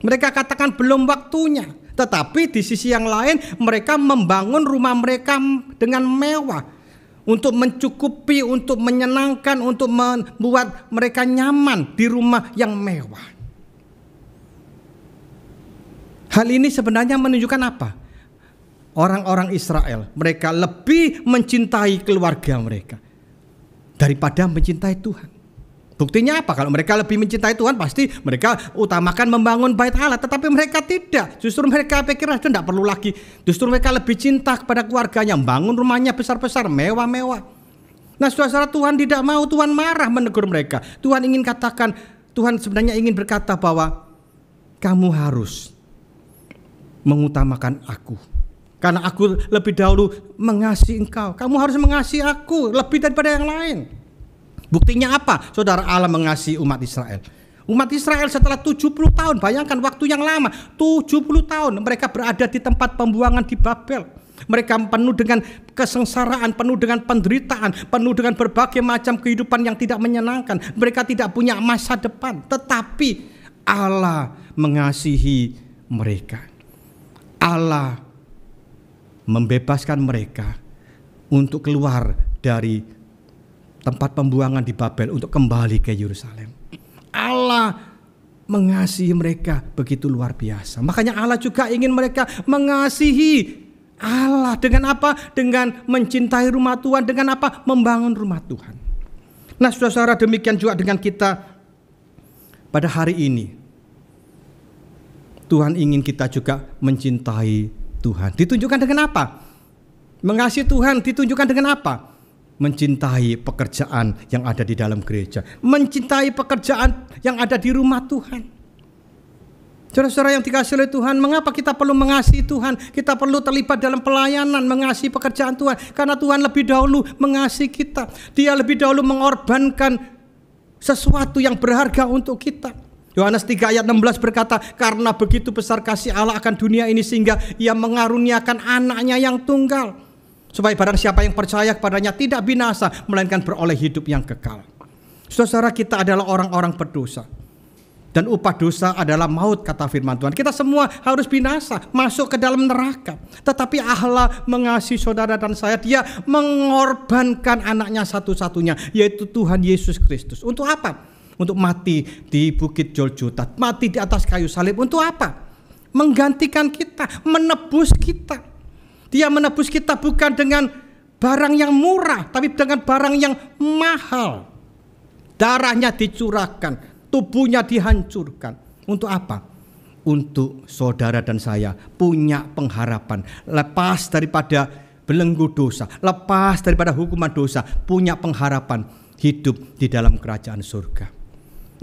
Mereka katakan belum waktunya. Tetapi di sisi yang lain mereka membangun rumah mereka dengan mewah. Untuk mencukupi, untuk menyenangkan, untuk membuat mereka nyaman di rumah yang mewah. Hal ini sebenarnya menunjukkan apa? Orang-orang Israel, mereka lebih mencintai keluarga mereka daripada mencintai Tuhan. Buktinya apa? Kalau mereka lebih mencintai Tuhan, pasti mereka utamakan membangun bait Allah. Tetapi mereka tidak. Justru mereka pikir sudah tidak perlu lagi. Justru mereka lebih cinta kepada keluarganya, bangun rumahnya besar-besar, mewah-mewah. Nah, saudara, Tuhan tidak mau, Tuhan marah menegur mereka. Tuhan ingin katakan, Tuhan sebenarnya ingin berkata bahwa kamu harus mengutamakan aku. Karena aku lebih dahulu mengasihi engkau. Kamu harus mengasihi aku lebih daripada yang lain. Buktinya apa? Saudara, Allah mengasihi umat Israel. Umat Israel setelah 70 tahun, bayangkan waktu yang lama, 70 tahun mereka berada di tempat pembuangan di Babel. Mereka penuh dengan kesengsaraan, penuh dengan penderitaan, penuh dengan berbagai macam kehidupan yang tidak menyenangkan. Mereka tidak punya masa depan. Tetapi Allah mengasihi mereka. Allah membebaskan mereka untuk keluar dari tempat pembuangan di Babel untuk kembali ke Yerusalem. Allah mengasihi mereka begitu luar biasa. Makanya Allah juga ingin mereka mengasihi Allah. Dengan apa? Dengan mencintai rumah Tuhan. Dengan apa? Membangun rumah Tuhan. Nah, saudara, demikian juga dengan kita pada hari ini. Tuhan ingin kita juga mencintai Tuhan. Ditunjukkan dengan apa? Mengasihi Tuhan ditunjukkan dengan apa? Mencintai pekerjaan yang ada di dalam gereja, mencintai pekerjaan yang ada di rumah Tuhan. Saudara-saudara yang dikasihi oleh Tuhan, mengapa kita perlu mengasihi Tuhan? Kita perlu terlibat dalam pelayanan, mengasihi pekerjaan Tuhan. Karena Tuhan lebih dahulu mengasihi kita. Dia lebih dahulu mengorbankan sesuatu yang berharga untuk kita. Yohanes 3 ayat 16 berkata, karena begitu besar kasih Allah akan dunia ini sehingga Ia mengaruniakan anaknya yang tunggal, supaya barang siapa yang percaya kepadanya tidak binasa, melainkan beroleh hidup yang kekal. Saudara, kita adalah orang-orang berdosa. Dan upah dosa adalah maut, kata firman Tuhan. Kita semua harus binasa, masuk ke dalam neraka. Tetapi Allah mengasihi saudara dan saya. Dia mengorbankan anaknya satu-satunya, yaitu Tuhan Yesus Kristus. Untuk apa? Untuk mati di bukit Golgota, mati di atas kayu salib. Untuk apa? Menggantikan kita, menebus kita. Dia menebus kita bukan dengan barang yang murah, tapi dengan barang yang mahal. Darahnya dicurahkan, tubuhnya dihancurkan. Untuk apa? Untuk saudara dan saya punya pengharapan, lepas daripada belenggu dosa, lepas daripada hukuman dosa, punya pengharapan hidup di dalam kerajaan surga.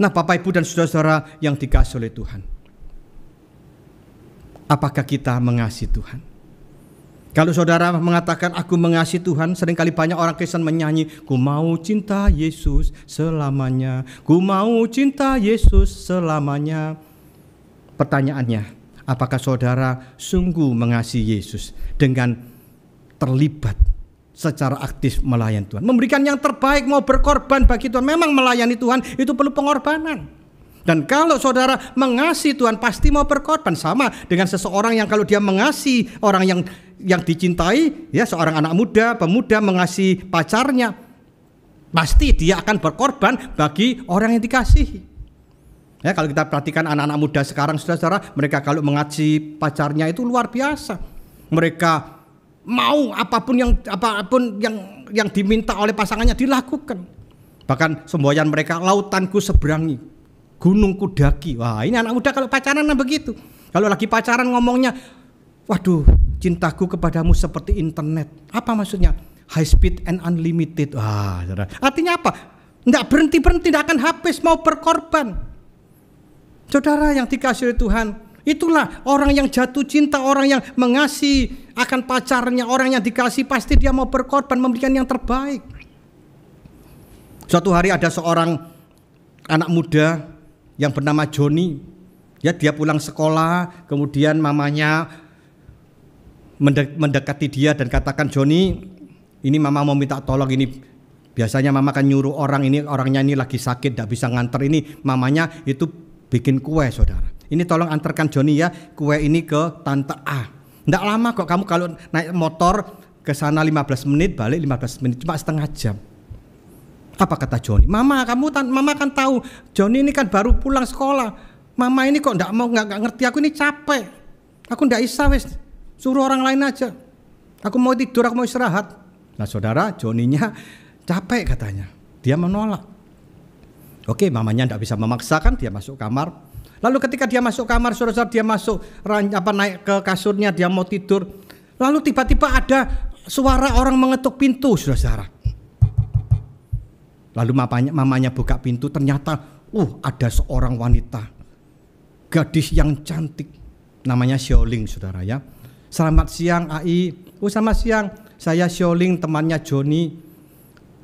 Nah, Bapak, Ibu, dan saudara-saudara yang dikasihi oleh Tuhan, apakah kita mengasihi Tuhan? Kalau saudara mengatakan aku mengasihi Tuhan, seringkali banyak orang Kristen menyanyi, ku mau cinta Yesus selamanya, ku mau cinta Yesus selamanya. Pertanyaannya, apakah saudara sungguh mengasihi Yesus dengan terlibat secara aktif melayani Tuhan, memberikan yang terbaik, mau berkorban bagi Tuhan? Memang melayani Tuhan itu perlu pengorbanan. Dan kalau saudara mengasihi Tuhan pasti mau berkorban. Sama dengan seseorang yang kalau dia mengasihi orang yang dicintai, ya, seorang anak muda, pemuda mengasihi pacarnya, pasti dia akan berkorban bagi orang yang dikasihi. Ya, kalau kita perhatikan anak-anak muda sekarang, saudara-saudara, mereka kalau mengasihi pacarnya itu luar biasa. Mereka mau apapun yang diminta oleh pasangannya dilakukan. Bahkan semboyan mereka, lautanku seberangi, gunungku daki. Wah, ini anak muda kalau pacaran begitu. Kalau lagi pacaran ngomongnya, waduh, cintaku kepadamu seperti internet. Apa maksudnya? High speed and unlimited. Wah, saudara. Artinya apa? Tidak berhenti, tidak akan habis, mau berkorban. Saudara yang dikasihi oleh Tuhan, Itulah orang yang jatuh cinta, orang yang mengasihi akan pacarnya, orang yang dikasih pasti dia mau berkorban, memberikan yang terbaik. Suatu hari ada seorang anak muda yang bernama Joni. Ya, dia pulang sekolah, kemudian mamanya mendekati dia dan katakan, "Joni, ini mama mau minta tolong ini. Biasanya mama kan nyuruh orang, ini orangnya ini lagi sakit, tidak bisa nganter, ini mamanya itu bikin kue, saudara. Ini tolong antarkan Joni ya, kue ini ke Tante A. Tidak lama kok, kamu kalau naik motor ke sana 15 menit, balik 15 menit, cuma setengah jam." Apa kata Joni? Mama kan tahu Joni ini kan baru pulang sekolah. Mama ini kok nggak ngerti, aku ini capek. Aku nggak bisa wes, suruh orang lain aja. Aku mau tidur, aku mau istirahat. Nah saudara, Joninya capek katanya. Dia menolak. Oke, mamanya nggak bisa memaksakan, dia masuk kamar. Lalu ketika dia masuk kamar, saudara, dia masuk naik ke kasurnya, dia mau tidur. Lalu tiba-tiba ada suara orang mengetuk pintu, saudara. Lalu mamanya buka pintu, ternyata ada seorang wanita, gadis yang cantik, namanya Sioling, saudara ya. "Selamat siang Ai." "Selamat siang, saya Sioling, temannya Joni.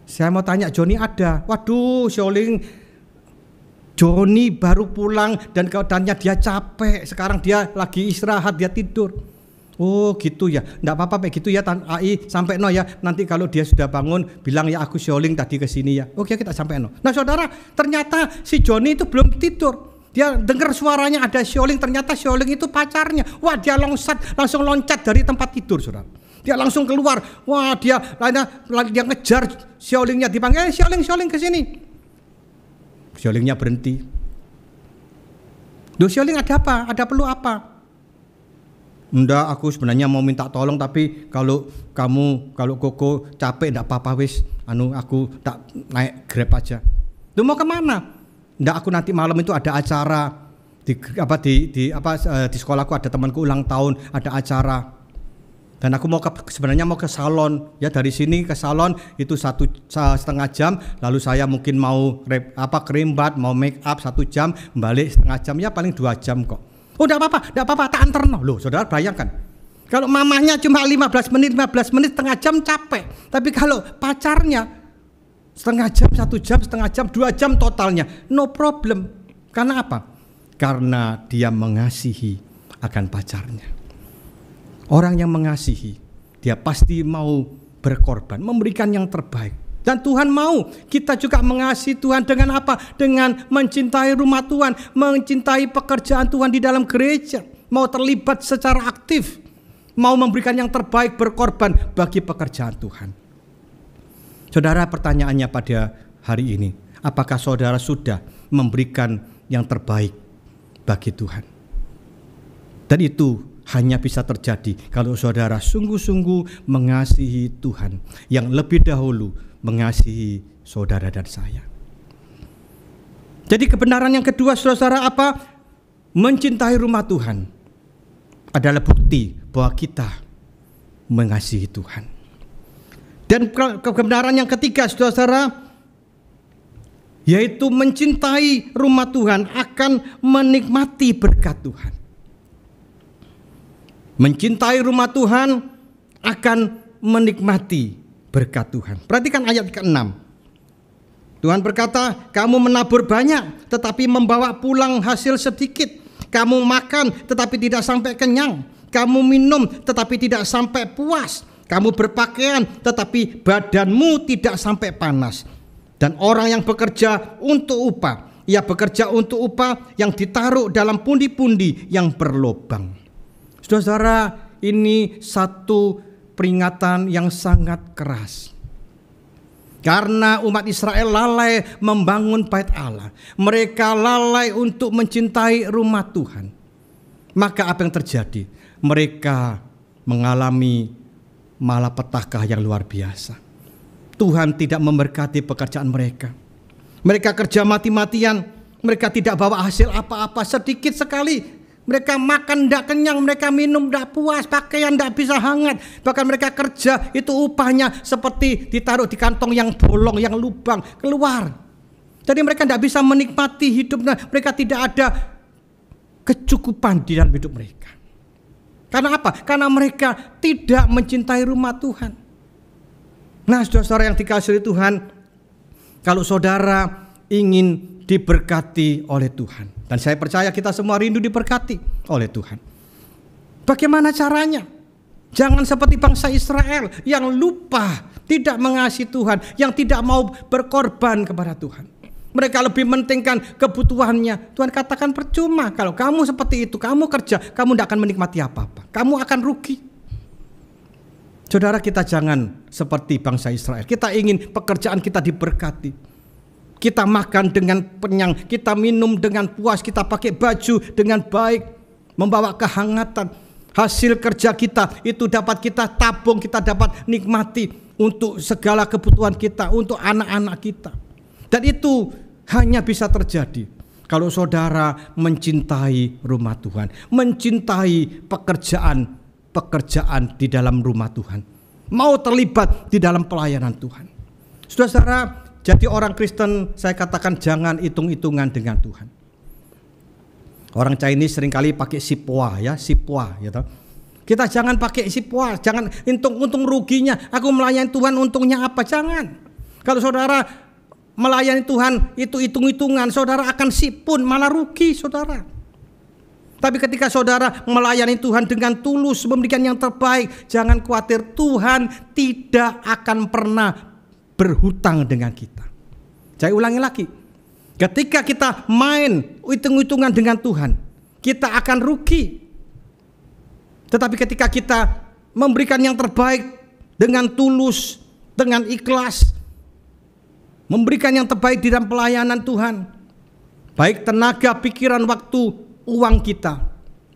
Saya mau tanya, Joni ada?" "Waduh, Sioling, Joni baru pulang dan keadaannya dia capek. Sekarang dia lagi istirahat, dia tidur." "Oh gitu ya, enggak apa-apa kayak gitu ya Ai, sampai no ya. Nanti kalau dia sudah bangun bilang ya aku Sioling tadi ke sini ya." "Oke, kita sampai no." Nah saudara, ternyata si Joni itu belum tidur. Dia dengar suaranya ada Sioling, ternyata Sioling itu pacarnya. Wah, dia langsung loncat dari tempat tidur, saudara. Dia langsung keluar. Wah, dia ngejar Siolingnya, dipanggil, Sioling ke sini. Siolingnya berhenti. "Duh Sioling, ada apa? Ada perlu apa?" "Enggak, aku sebenarnya mau minta tolong, tapi kalau Koko capek enggak apa-apa wis, aku tak naik Grab aja." "Lu mau kemana?" "Enggak, aku nanti malam itu ada acara di sekolahku, ada temanku ulang tahun, ada acara. Dan aku sebenarnya mau ke salon. Ya dari sini ke salon itu 1,5 jam. Lalu saya mungkin mau kerimbat, mau make up 1 jam, balik 1/2 jam, ya paling 2 jam kok." "Oh enggak apa-apa, tak anter no." Loh saudara, bayangkan. Kalau mamanya cuma 15 menit, 1/2 jam capek. Tapi kalau pacarnya 1/2 jam, 1 jam, 1/2 jam, 2 jam totalnya, no problem. Karena apa? Karena dia mengasihi akan pacarnya. Orang yang mengasihi, dia pasti mau berkorban, memberikan yang terbaik. Dan Tuhan mau kita juga mengasihi Tuhan dengan apa? Dengan mencintai rumah Tuhan, mencintai pekerjaan Tuhan di dalam gereja, mau terlibat secara aktif, mau memberikan yang terbaik, berkorban bagi pekerjaan Tuhan. Saudara, pertanyaannya pada hari ini, apakah saudara sudah memberikan yang terbaik bagi Tuhan? Dan itu hanya bisa terjadi kalau saudara sungguh-sungguh mengasihi Tuhan yang lebih dahulu mengasihi saudara dan saya. Jadi kebenaran yang kedua, saudara, apa? Mencintai rumah Tuhan adalah bukti bahwa kita mengasihi Tuhan. Dan kebenaran yang ketiga, saudara, yaitu mencintai rumah Tuhan akan menikmati berkat Tuhan. Mencintai rumah Tuhan akan menikmati berkat Tuhan. Perhatikan ayat ke-6. Tuhan berkata, "Kamu menabur banyak tetapi membawa pulang hasil sedikit. Kamu makan tetapi tidak sampai kenyang. Kamu minum tetapi tidak sampai puas. Kamu berpakaian tetapi badanmu tidak sampai panas. Dan orang yang bekerja untuk upah, ia bekerja untuk upah yang ditaruh dalam pundi-pundi yang berlobang." Saudara, ini satu peringatan yang sangat keras. Karena umat Israel lalai membangun bait Allah. Mereka lalai untuk mencintai rumah Tuhan. Maka apa yang terjadi? Mereka mengalami malapetaka yang luar biasa. Tuhan tidak memberkati pekerjaan mereka. Mereka kerja mati-matian. Mereka tidak bawa hasil apa-apa, sedikit sekali. Mereka makan tidak kenyang, mereka minum tidak puas, pakaian tidak bisa hangat. Bahkan mereka kerja itu upahnya seperti ditaruh di kantong yang bolong, yang lubang, keluar. Jadi mereka tidak bisa menikmati hidupnya. Mereka tidak ada kecukupan di dalam hidup mereka. Karena apa? Karena mereka tidak mencintai rumah Tuhan. Nah, saudara-saudara yang dikasihi Tuhan, kalau saudara ingin diberkati oleh Tuhan, dan saya percaya kita semua rindu diberkati oleh Tuhan, bagaimana caranya? Jangan seperti bangsa Israel yang lupa, tidak mengasihi Tuhan, yang tidak mau berkorban kepada Tuhan. Mereka lebih mementingkan kebutuhannya. Tuhan katakan percuma kalau kamu seperti itu, kamu kerja, kamu tidak akan menikmati apa-apa. Kamu akan rugi. Saudara, kita jangan seperti bangsa Israel. Kita ingin pekerjaan kita diberkati. Kita makan dengan kenyang, kita minum dengan puas, kita pakai baju dengan baik, membawa kehangatan. Hasil kerja kita itu dapat kita tabung, kita dapat nikmati untuk segala kebutuhan kita, untuk anak-anak kita. Dan itu hanya bisa terjadi kalau saudara mencintai rumah Tuhan, mencintai pekerjaan di dalam rumah Tuhan, mau terlibat di dalam pelayanan Tuhan. Saudara-saudara, jadi orang Kristen, saya katakan jangan hitung-hitungan dengan Tuhan. Orang Chinese seringkali pakai sipwa, ya, sipwa, gitu. Kita jangan pakai sipwa, jangan untung ruginya. Aku melayani Tuhan, untungnya apa? Jangan. Kalau saudara melayani Tuhan itu hitung-hitungan, saudara akan sipun, malah rugi saudara. Tapi ketika saudara melayani Tuhan dengan tulus, memberikan yang terbaik, jangan khawatir, Tuhan tidak akan pernah berhutang dengan kita. Saya ulangi lagi, ketika kita main hitung-hitungan dengan Tuhan, kita akan rugi. Tetapi ketika kita memberikan yang terbaik dengan tulus, dengan ikhlas, memberikan yang terbaik di dalam pelayanan Tuhan, baik tenaga, pikiran, waktu, uang kita,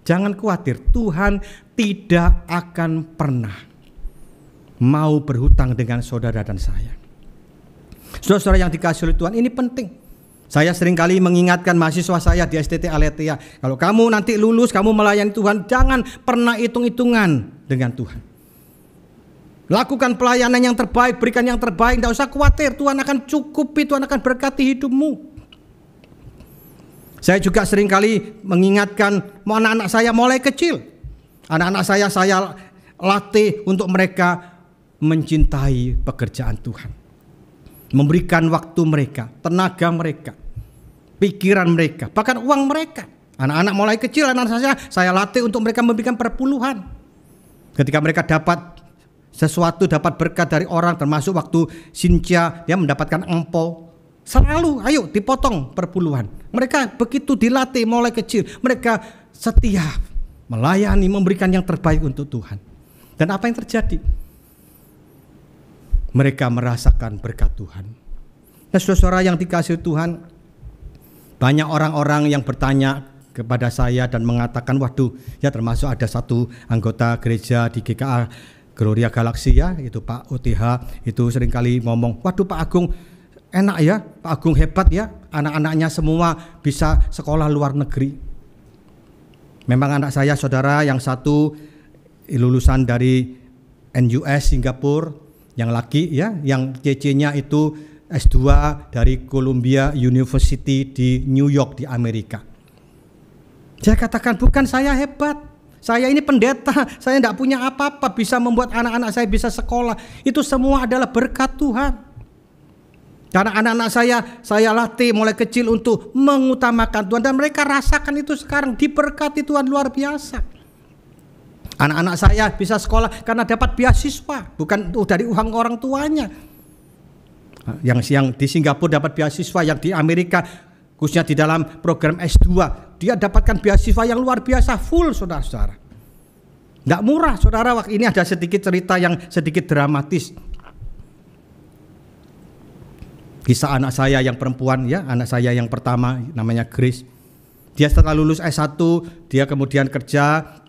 jangan khawatir, Tuhan tidak akan pernah mau berhutang dengan saudara dan saya. Saudara-saudara yang dikasihi oleh Tuhan, ini penting. Saya seringkali mengingatkan mahasiswa saya di STT Aletheia, kalau kamu nanti lulus, kamu melayani Tuhan, jangan pernah hitung-hitungan dengan Tuhan. Lakukan pelayanan yang terbaik, berikan yang terbaik, tidak usah khawatir, Tuhan akan cukupi, Tuhan akan berkati hidupmu. Saya juga seringkali mengingatkan anak-anak saya mulai kecil. Anak-anak saya latih untuk mereka mencintai pekerjaan Tuhan. Memberikan waktu mereka, tenaga mereka, pikiran mereka, bahkan uang mereka. Anak-anak mulai kecil, anak-anak saya latih untuk mereka memberikan perpuluhan. Ketika mereka dapat sesuatu, dapat berkat dari orang, termasuk waktu Cynthia dia mendapatkan angpau, selalu ayo dipotong perpuluhan. Mereka begitu dilatih mulai kecil, mereka setia melayani, memberikan yang terbaik untuk Tuhan. Dan apa yang terjadi? Mereka merasakan berkat Tuhan. Nah, saudara-saudara yang dikasihi Tuhan, banyak orang-orang yang bertanya kepada saya dan mengatakan, waduh, ya termasuk ada satu anggota gereja di GKA Gloria Galaxy, ya, itu Pak OTH, itu seringkali ngomong, waduh Pak Agung enak ya, Pak Agung hebat ya, anak-anaknya semua bisa sekolah luar negeri. Memang anak saya, saudara, yang satu lulusan dari NUS Singapura, yang laki ya, yang CC-nya itu S2 dari Columbia University di New York di Amerika. Saya katakan, bukan saya hebat, saya ini pendeta, saya tidak punya apa-apa bisa membuat anak-anak saya bisa sekolah. Itu semua adalah berkat Tuhan. Karena anak-anak saya latih mulai kecil untuk mengutamakan Tuhan, dan mereka rasakan itu sekarang, diberkati Tuhan luar biasa. Anak-anak saya bisa sekolah karena dapat beasiswa, bukan dari uang orang tuanya. Yang di Singapura dapat beasiswa, yang di Amerika khususnya di dalam program S2 dia dapatkan beasiswa yang luar biasa, full, saudara-saudara. Tidak murah, saudara. Ini ada sedikit cerita yang sedikit dramatis. Kisah anak saya yang perempuan, ya, anak saya yang pertama namanya Grace. Dia setelah lulus S1, dia kemudian kerja.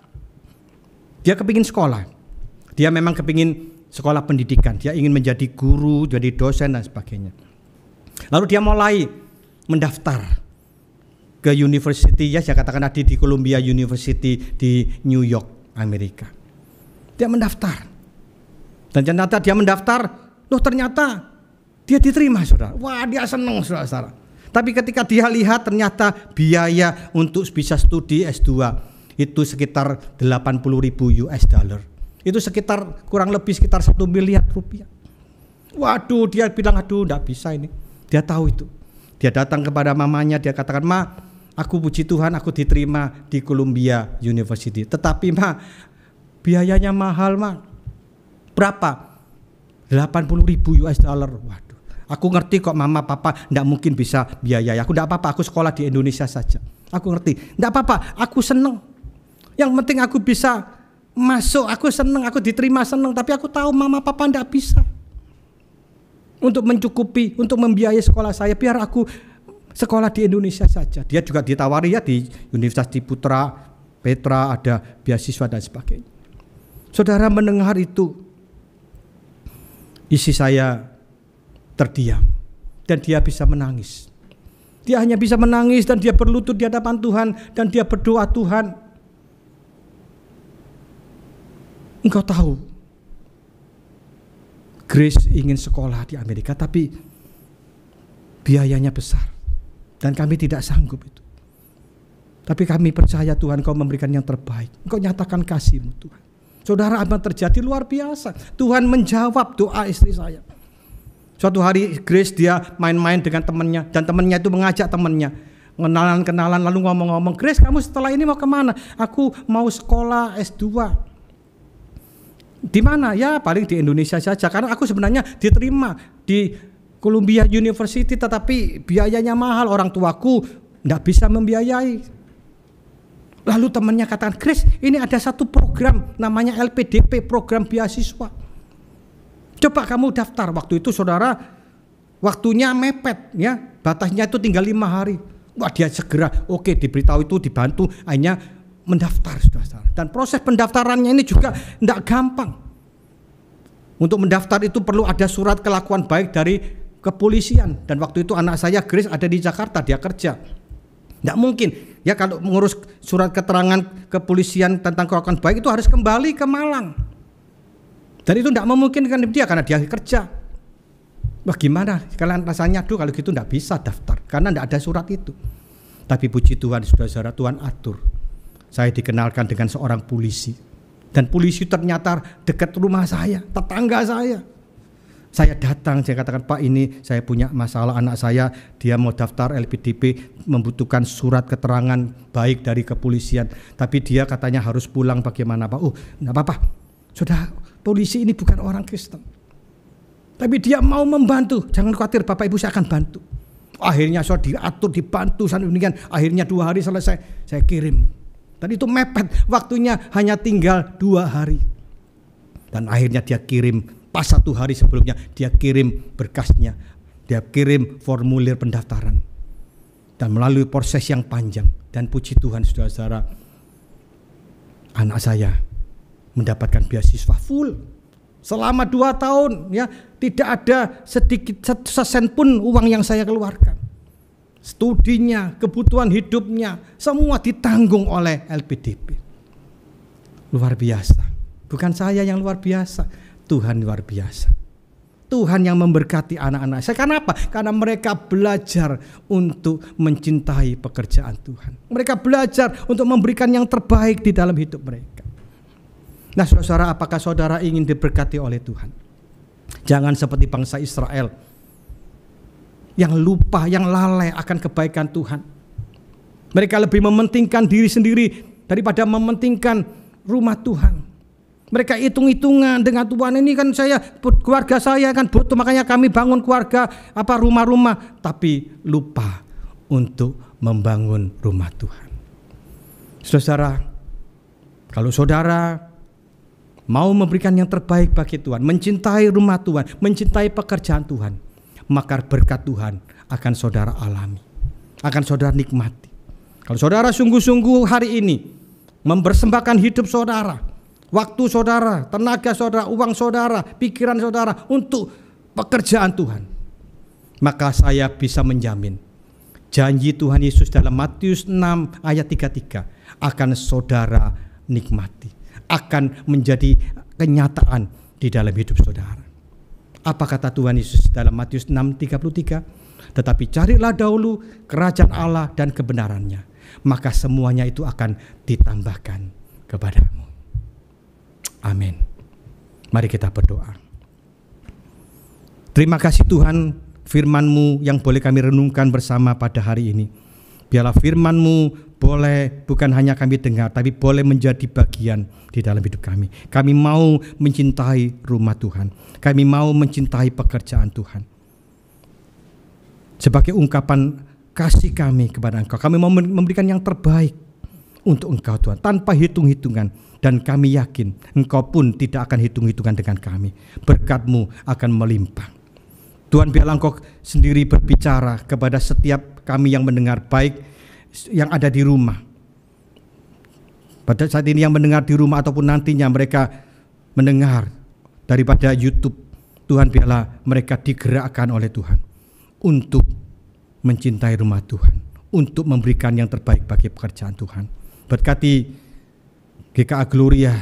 Dia kepingin sekolah, dia memang kepingin sekolah pendidikan, dia ingin menjadi guru, jadi dosen dan sebagainya. Lalu dia mulai mendaftar ke university, ya saya katakan tadi di Columbia University di New York, Amerika. Dia mendaftar, dan ternyata dia mendaftar, loh ternyata dia diterima, saudara. Wah, dia senang, saudara. Tapi ketika dia lihat ternyata biaya untuk bisa studi S2 itu sekitar 80.000 US dollar. Itu sekitar kurang lebih sekitar 1 miliar rupiah. Waduh, dia bilang aduh enggak bisa ini. Dia tahu itu. Dia datang kepada mamanya, dia katakan, "Ma, aku puji Tuhan aku diterima di Columbia University. Tetapi Ma, biayanya mahal Ma." Berapa? 80.000 US dollar. Waduh. Aku ngerti kok mama papa enggak mungkin bisa biayai. Aku enggak apa-apa, aku sekolah di Indonesia saja. Aku ngerti. Enggak apa-apa, aku seneng. Yang penting aku bisa masuk, aku seneng, aku diterima seneng. Tapi aku tahu mama papa enggak bisa untuk mencukupi, untuk membiayai sekolah saya. Biar aku sekolah di Indonesia saja. Dia juga ditawari ya di Universitas di Petra ada beasiswa dan sebagainya. Saudara mendengar itu, isi saya terdiam dan dia bisa menangis. Dia hanya bisa menangis dan dia berlutut di hadapan Tuhan dan dia berdoa, "Tuhan, Engkau tahu Grace ingin sekolah di Amerika tapi biayanya besar dan kami tidak sanggup itu. Tapi kami percaya Tuhan Engkau memberikan yang terbaik. Engkau nyatakan kasih-Mu Tuhan." Saudara, apa yang terjadi luar biasa. Tuhan menjawab doa istri saya. Suatu hari Grace dia main-main dengan temannya dan temannya itu mengajak temannya kenalan lalu ngomong-ngomong, "Grace, kamu setelah ini mau kemana?" "Aku mau sekolah S2." "Di mana?" "Ya paling di Indonesia saja karena aku sebenarnya diterima di Columbia University tetapi biayanya mahal, orang tuaku enggak bisa membiayai." Lalu temannya katakan, "Grace, ini ada satu program namanya LPDP, program beasiswa. Coba kamu daftar." Waktu itu saudara, waktunya mepet ya, batasnya itu tinggal 5 hari. Wah, dia segera oke, diberitahu itu, dibantu, akhirnya mendaftar saudara. Dan proses pendaftarannya ini juga tidak gampang. Untuk mendaftar itu perlu ada surat kelakuan baik dari kepolisian. Dan waktu itu anak saya Grace ada di Jakarta, dia kerja. Tidak mungkin ya kalau mengurus surat keterangan kepolisian tentang kelakuan baik itu harus kembali ke Malang. Dan itu tidak memungkinkan dia karena dia kerja. Bagaimana kalian rasanya? Aduh, kalau gitu tidak bisa daftar karena tidak ada surat itu. Tapi puji Tuhan, saudara-saudara, Tuhan atur. Saya dikenalkan dengan seorang polisi. Dan polisi ternyata dekat rumah saya, tetangga saya. Saya datang, saya katakan, "Pak, ini saya punya masalah, anak saya dia mau daftar LPDP, membutuhkan surat keterangan baik dari kepolisian. Tapi dia katanya harus pulang, bagaimana Pak?" "Oh, enggak apa-apa. Sudah, polisi ini bukan orang Kristen. Tapi dia mau membantu. Jangan khawatir, Bapak Ibu, saya akan bantu." Akhirnya saya diatur, dibantu sampai demikian. Akhirnya 2 hari selesai, saya kirim. Dan itu mepet, waktunya hanya tinggal 2 hari. Dan akhirnya dia kirim. Pas 1 hari sebelumnya dia kirim berkasnya, dia kirim formulir pendaftaran dan melalui proses yang panjang. Dan puji Tuhan, saudara-saudara, anak saya mendapatkan beasiswa full selama 2 tahun ya, tidak ada sedikit sesen pun uang yang saya keluarkan. Studinya, kebutuhan hidupnya semua ditanggung oleh LPDP. Luar biasa. Bukan saya yang luar biasa, Tuhan luar biasa. Tuhan yang memberkati anak-anak saya. Karena apa? Karena mereka belajar untuk mencintai pekerjaan Tuhan. Mereka belajar untuk memberikan yang terbaik di dalam hidup mereka. Nah, saudara, apakah saudara ingin diberkati oleh Tuhan? Jangan seperti bangsa Israel yang lupa, yang lalai akan kebaikan Tuhan. Mereka lebih mementingkan diri sendiri daripada mementingkan rumah Tuhan. Mereka hitung-hitungan dengan Tuhan, ini kan keluarga saya kan butuh, makanya kami bangun keluarga rumah-rumah, tapi lupa untuk membangun rumah Tuhan. Saudara, kalau saudara mau memberikan yang terbaik bagi Tuhan, mencintai rumah Tuhan, mencintai pekerjaan Tuhan, maka berkat Tuhan akan saudara alami, akan saudara nikmati. Kalau saudara sungguh-sungguh hari ini mempersembahkan hidup saudara, waktu saudara, tenaga saudara, uang saudara, pikiran saudara untuk pekerjaan Tuhan, maka saya bisa menjamin janji Tuhan Yesus dalam Matius 6 ayat 33 akan saudara nikmati, akan menjadi kenyataan di dalam hidup saudara. Apa kata Tuhan Yesus dalam Matius 6:33? Tetapi carilah dahulu kerajaan Allah dan kebenarannya, maka semuanya itu akan ditambahkan kepadamu. Amin. Mari kita berdoa. Terima kasih Tuhan, firman-Mu yang boleh kami renungkan bersama pada hari ini. Biarlah firman-Mu boleh bukan hanya kami dengar, tapi boleh menjadi bagian di dalam hidup kami. Kami mau mencintai rumah Tuhan. Kami mau mencintai pekerjaan Tuhan. Sebagai ungkapan kasih kami kepada Engkau, kami mau memberikan yang terbaik untuk Engkau Tuhan, tanpa hitung-hitungan. Dan kami yakin Engkau pun tidak akan hitung-hitungan dengan kami. Berkat-Mu akan melimpah. Tuhan, biarlah Engkau sendiri berbicara kepada setiap kami yang mendengar, baik yang ada di rumah. Pada saat ini yang mendengar di rumah ataupun nantinya mereka mendengar daripada YouTube. Tuhan, biarlah mereka digerakkan oleh Tuhan untuk mencintai rumah Tuhan, untuk memberikan yang terbaik bagi pekerjaan Tuhan. Berkati GKA Gloria,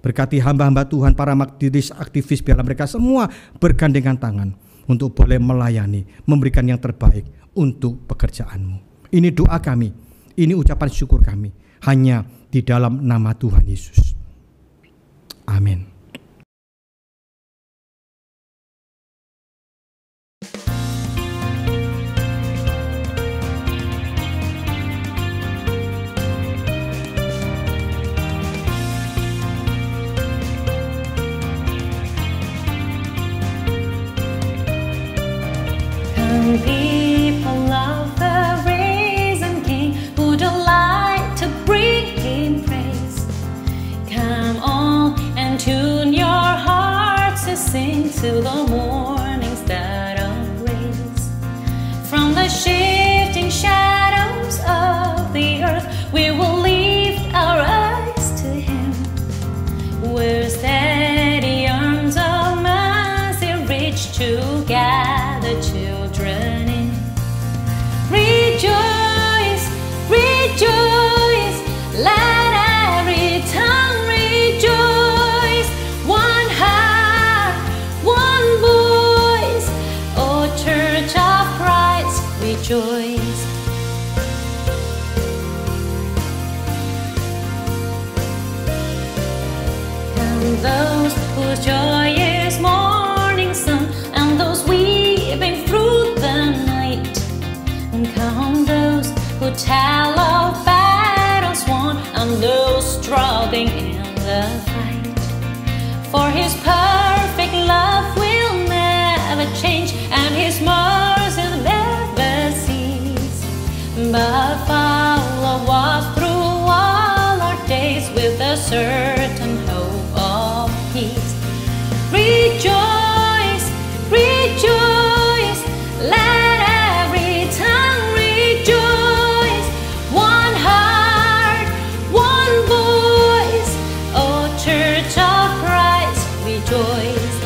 berkati hamba-hamba Tuhan, para aktivis, biarlah mereka semua bergandengan tangan untuk boleh melayani, memberikan yang terbaik untuk pekerjaan-Mu. Ini doa kami, ini ucapan syukur kami, hanya di dalam nama Tuhan Yesus. Amin. People of the risen King who delight to bring Him praise, come on and tune your hearts to sing to the morning star of grace. From the shifting shadows of the earth, we will lift our eyes to Him, where steady arms of mercy reach to gather children in. Rejoice, rejoice, let every tongue rejoice. One heart, one voice, O Church of Christ, rejoice. And those whose joy is morning sun, and those weeping through the night, and come those who tell of battles won, and those struggling in the fight. For His perfect love will never change, and His mercy never cease, but follow us through all our days with a certain hope of peace. Rejoice, rejoice, let every tongue rejoice. One heart, one voice, O Church of Christ, rejoice.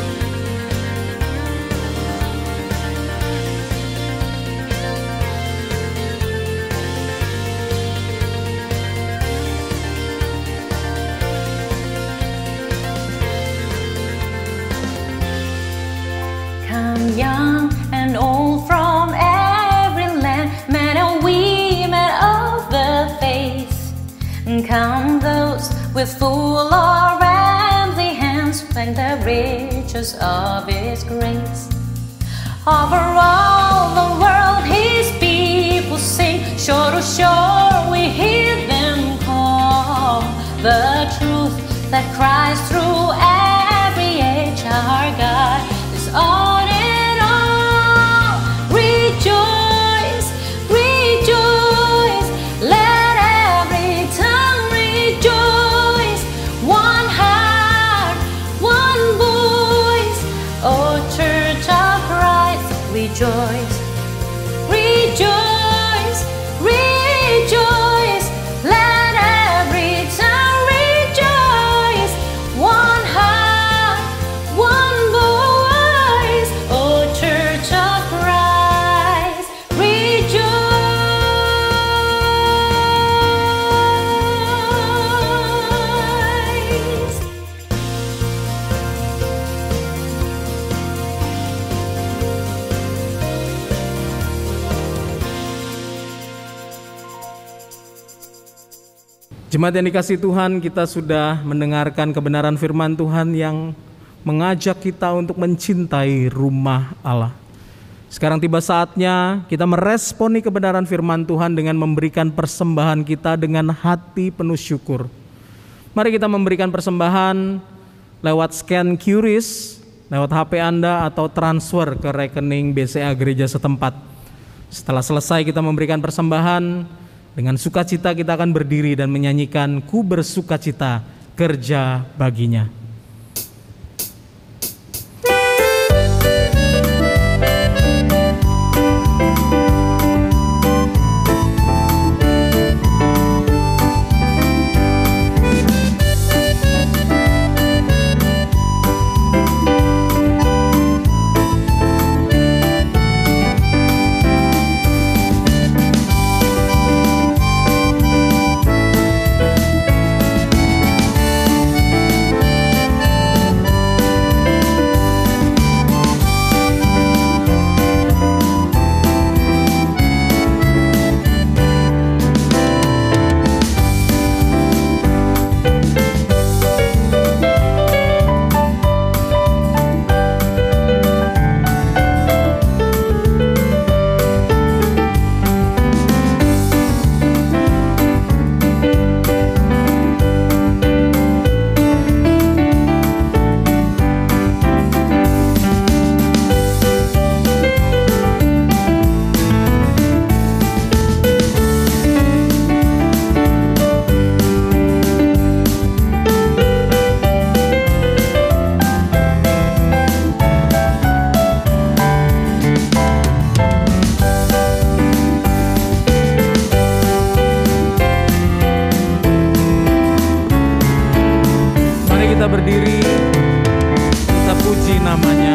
Come young and old from every land, men and women of the faith. Come those with full or empty hands, thank the riches of His grace. Over all the world His people sing, shore to shore we hear them call. The truth that cries through every age, our God is on in all. Rejoice, rejoice, let every tongue rejoice. One heart, one voice, O Church of Christ, rejoice. Rejoice, rejoice, let every tongue rejoice. One heart, one voice, O Church of Christ, rejoice. Jemaat yang dikasihi Tuhan, kita sudah mendengarkan kebenaran firman Tuhan yang mengajak kita untuk mencintai rumah Allah. Sekarang tiba saatnya kita meresponi kebenaran firman Tuhan dengan memberikan persembahan kita dengan hati penuh syukur. Mari kita memberikan persembahan lewat scan QRIS, lewat HP Anda atau transfer ke rekening BCA gereja setempat. Setelah selesai kita memberikan persembahan, dengan sukacita kita akan berdiri dan menyanyikan Ku bersukacita kerja baginya. Kita berdiri, kita puji namanya.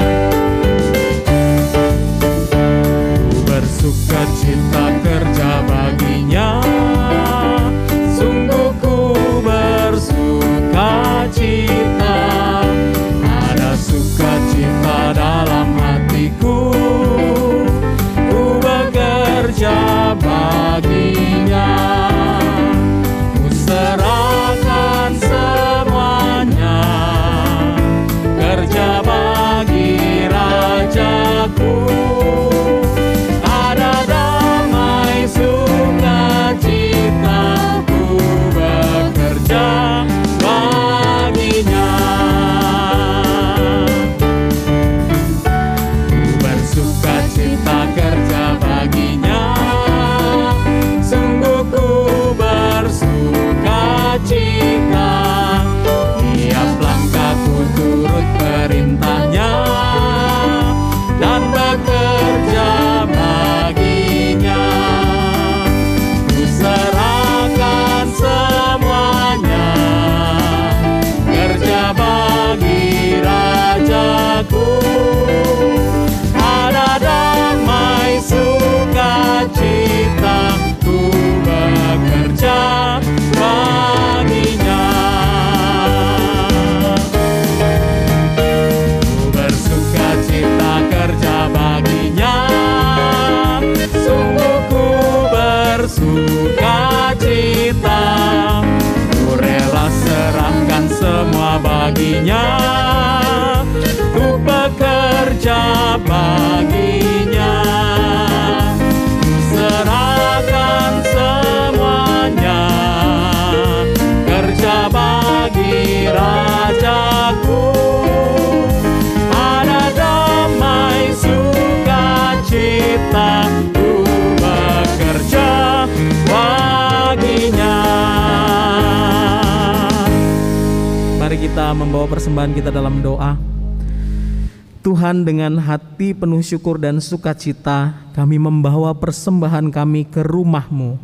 Ku bersukacita kerja baginya, sungguh ku bersukacita. Ada sukacita dalam hatiku, ku bekerja baginya. Ku serahkan semuanya, kerja bagi Rajaku. Ada damai sukacita, ku bekerja baginya. Ku bersukacita kerja baginya, sungguh ku bersukacita. Tiap langkahku turut perintahnya dan bekerja baginya. Ku serahkan semuanya, kerja bagi Rajaku. Ada damai sukacita, ku bekerja baginya. Ku bersukacita kerja baginya, sungguh ku bersukacita. Ku rela serahkan semua baginya, ku bekerja baginya. Ku serahkan semuanya, kerja bagi Rajaku. Ada damai sukacita, ku bekerja baginya. Mari kita membawa persembahan kita dalam doa. Tuhan, dengan hati penuh syukur dan sukacita kami membawa persembahan kami ke rumah-Mu.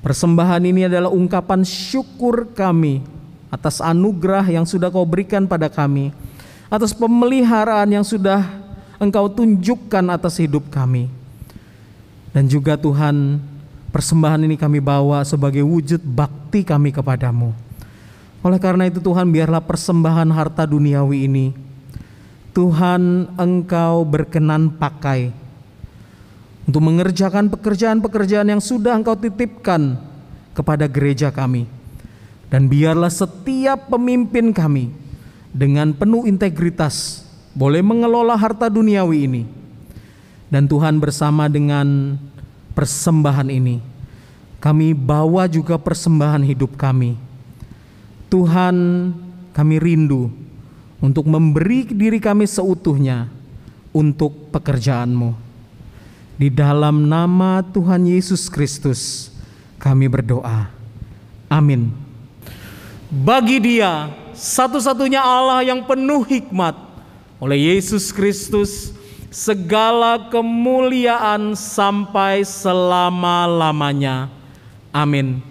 Persembahan ini adalah ungkapan syukur kami atas anugerah yang sudah Kau berikan pada kami, atas pemeliharaan yang sudah Engkau tunjukkan atas hidup kami. Dan juga Tuhan, persembahan ini kami bawa sebagai wujud bakti kami kepadamu. Oleh karena itu Tuhan, biarlah persembahan harta duniawi ini Tuhan Engkau berkenan pakai untuk mengerjakan pekerjaan-pekerjaan yang sudah Engkau titipkan kepada gereja kami. Dan biarlah setiap pemimpin kami dengan penuh integritas boleh mengelola harta duniawi ini. Dan Tuhan, bersama dengan persembahan ini, kami bawa juga persembahan hidup kami. Tuhan, kami rindu untuk memberi diri kami seutuhnya untuk pekerjaan-Mu. Di dalam nama Tuhan Yesus Kristus kami berdoa. Amin. Bagi Dia satu-satunya Allah yang penuh hikmat, oleh Yesus Kristus segala kemuliaan sampai selama-lamanya. Amin.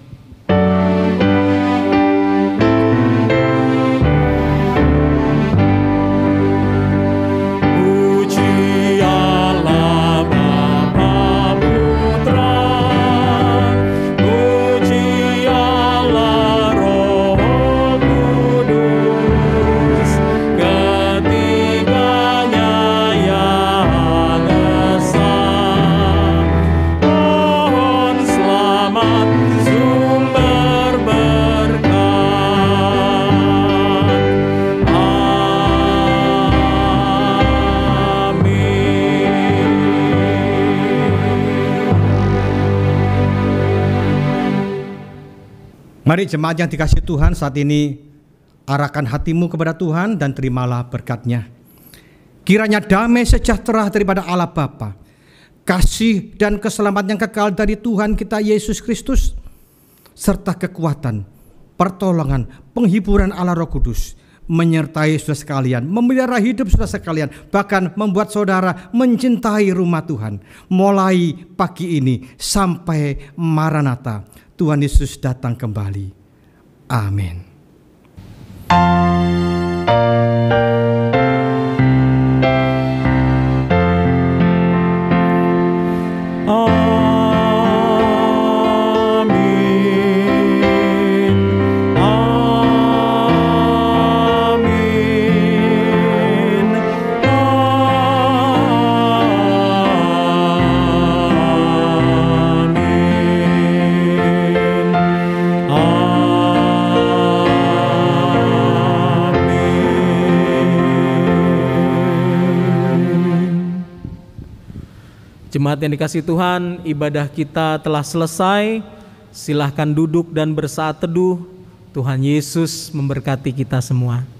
Mari jemaat yang dikasihi Tuhan, saat ini arahkan hatimu kepada Tuhan dan terimalah berkat-Nya. Kiranya damai sejahtera daripada Allah Bapa, kasih dan keselamatan yang kekal dari Tuhan kita Yesus Kristus, serta kekuatan, pertolongan, penghiburan Allah Roh Kudus menyertai saudara sekalian, memelihara hidup saudara sekalian, bahkan membuat saudara mencintai rumah Tuhan mulai pagi ini sampai Maranatha, Tuhan Yesus datang kembali. Amin. Jemaat yang dikasihi Tuhan, ibadah kita telah selesai. Silahkan duduk dan bersaat teduh. Tuhan Yesus memberkati kita semua.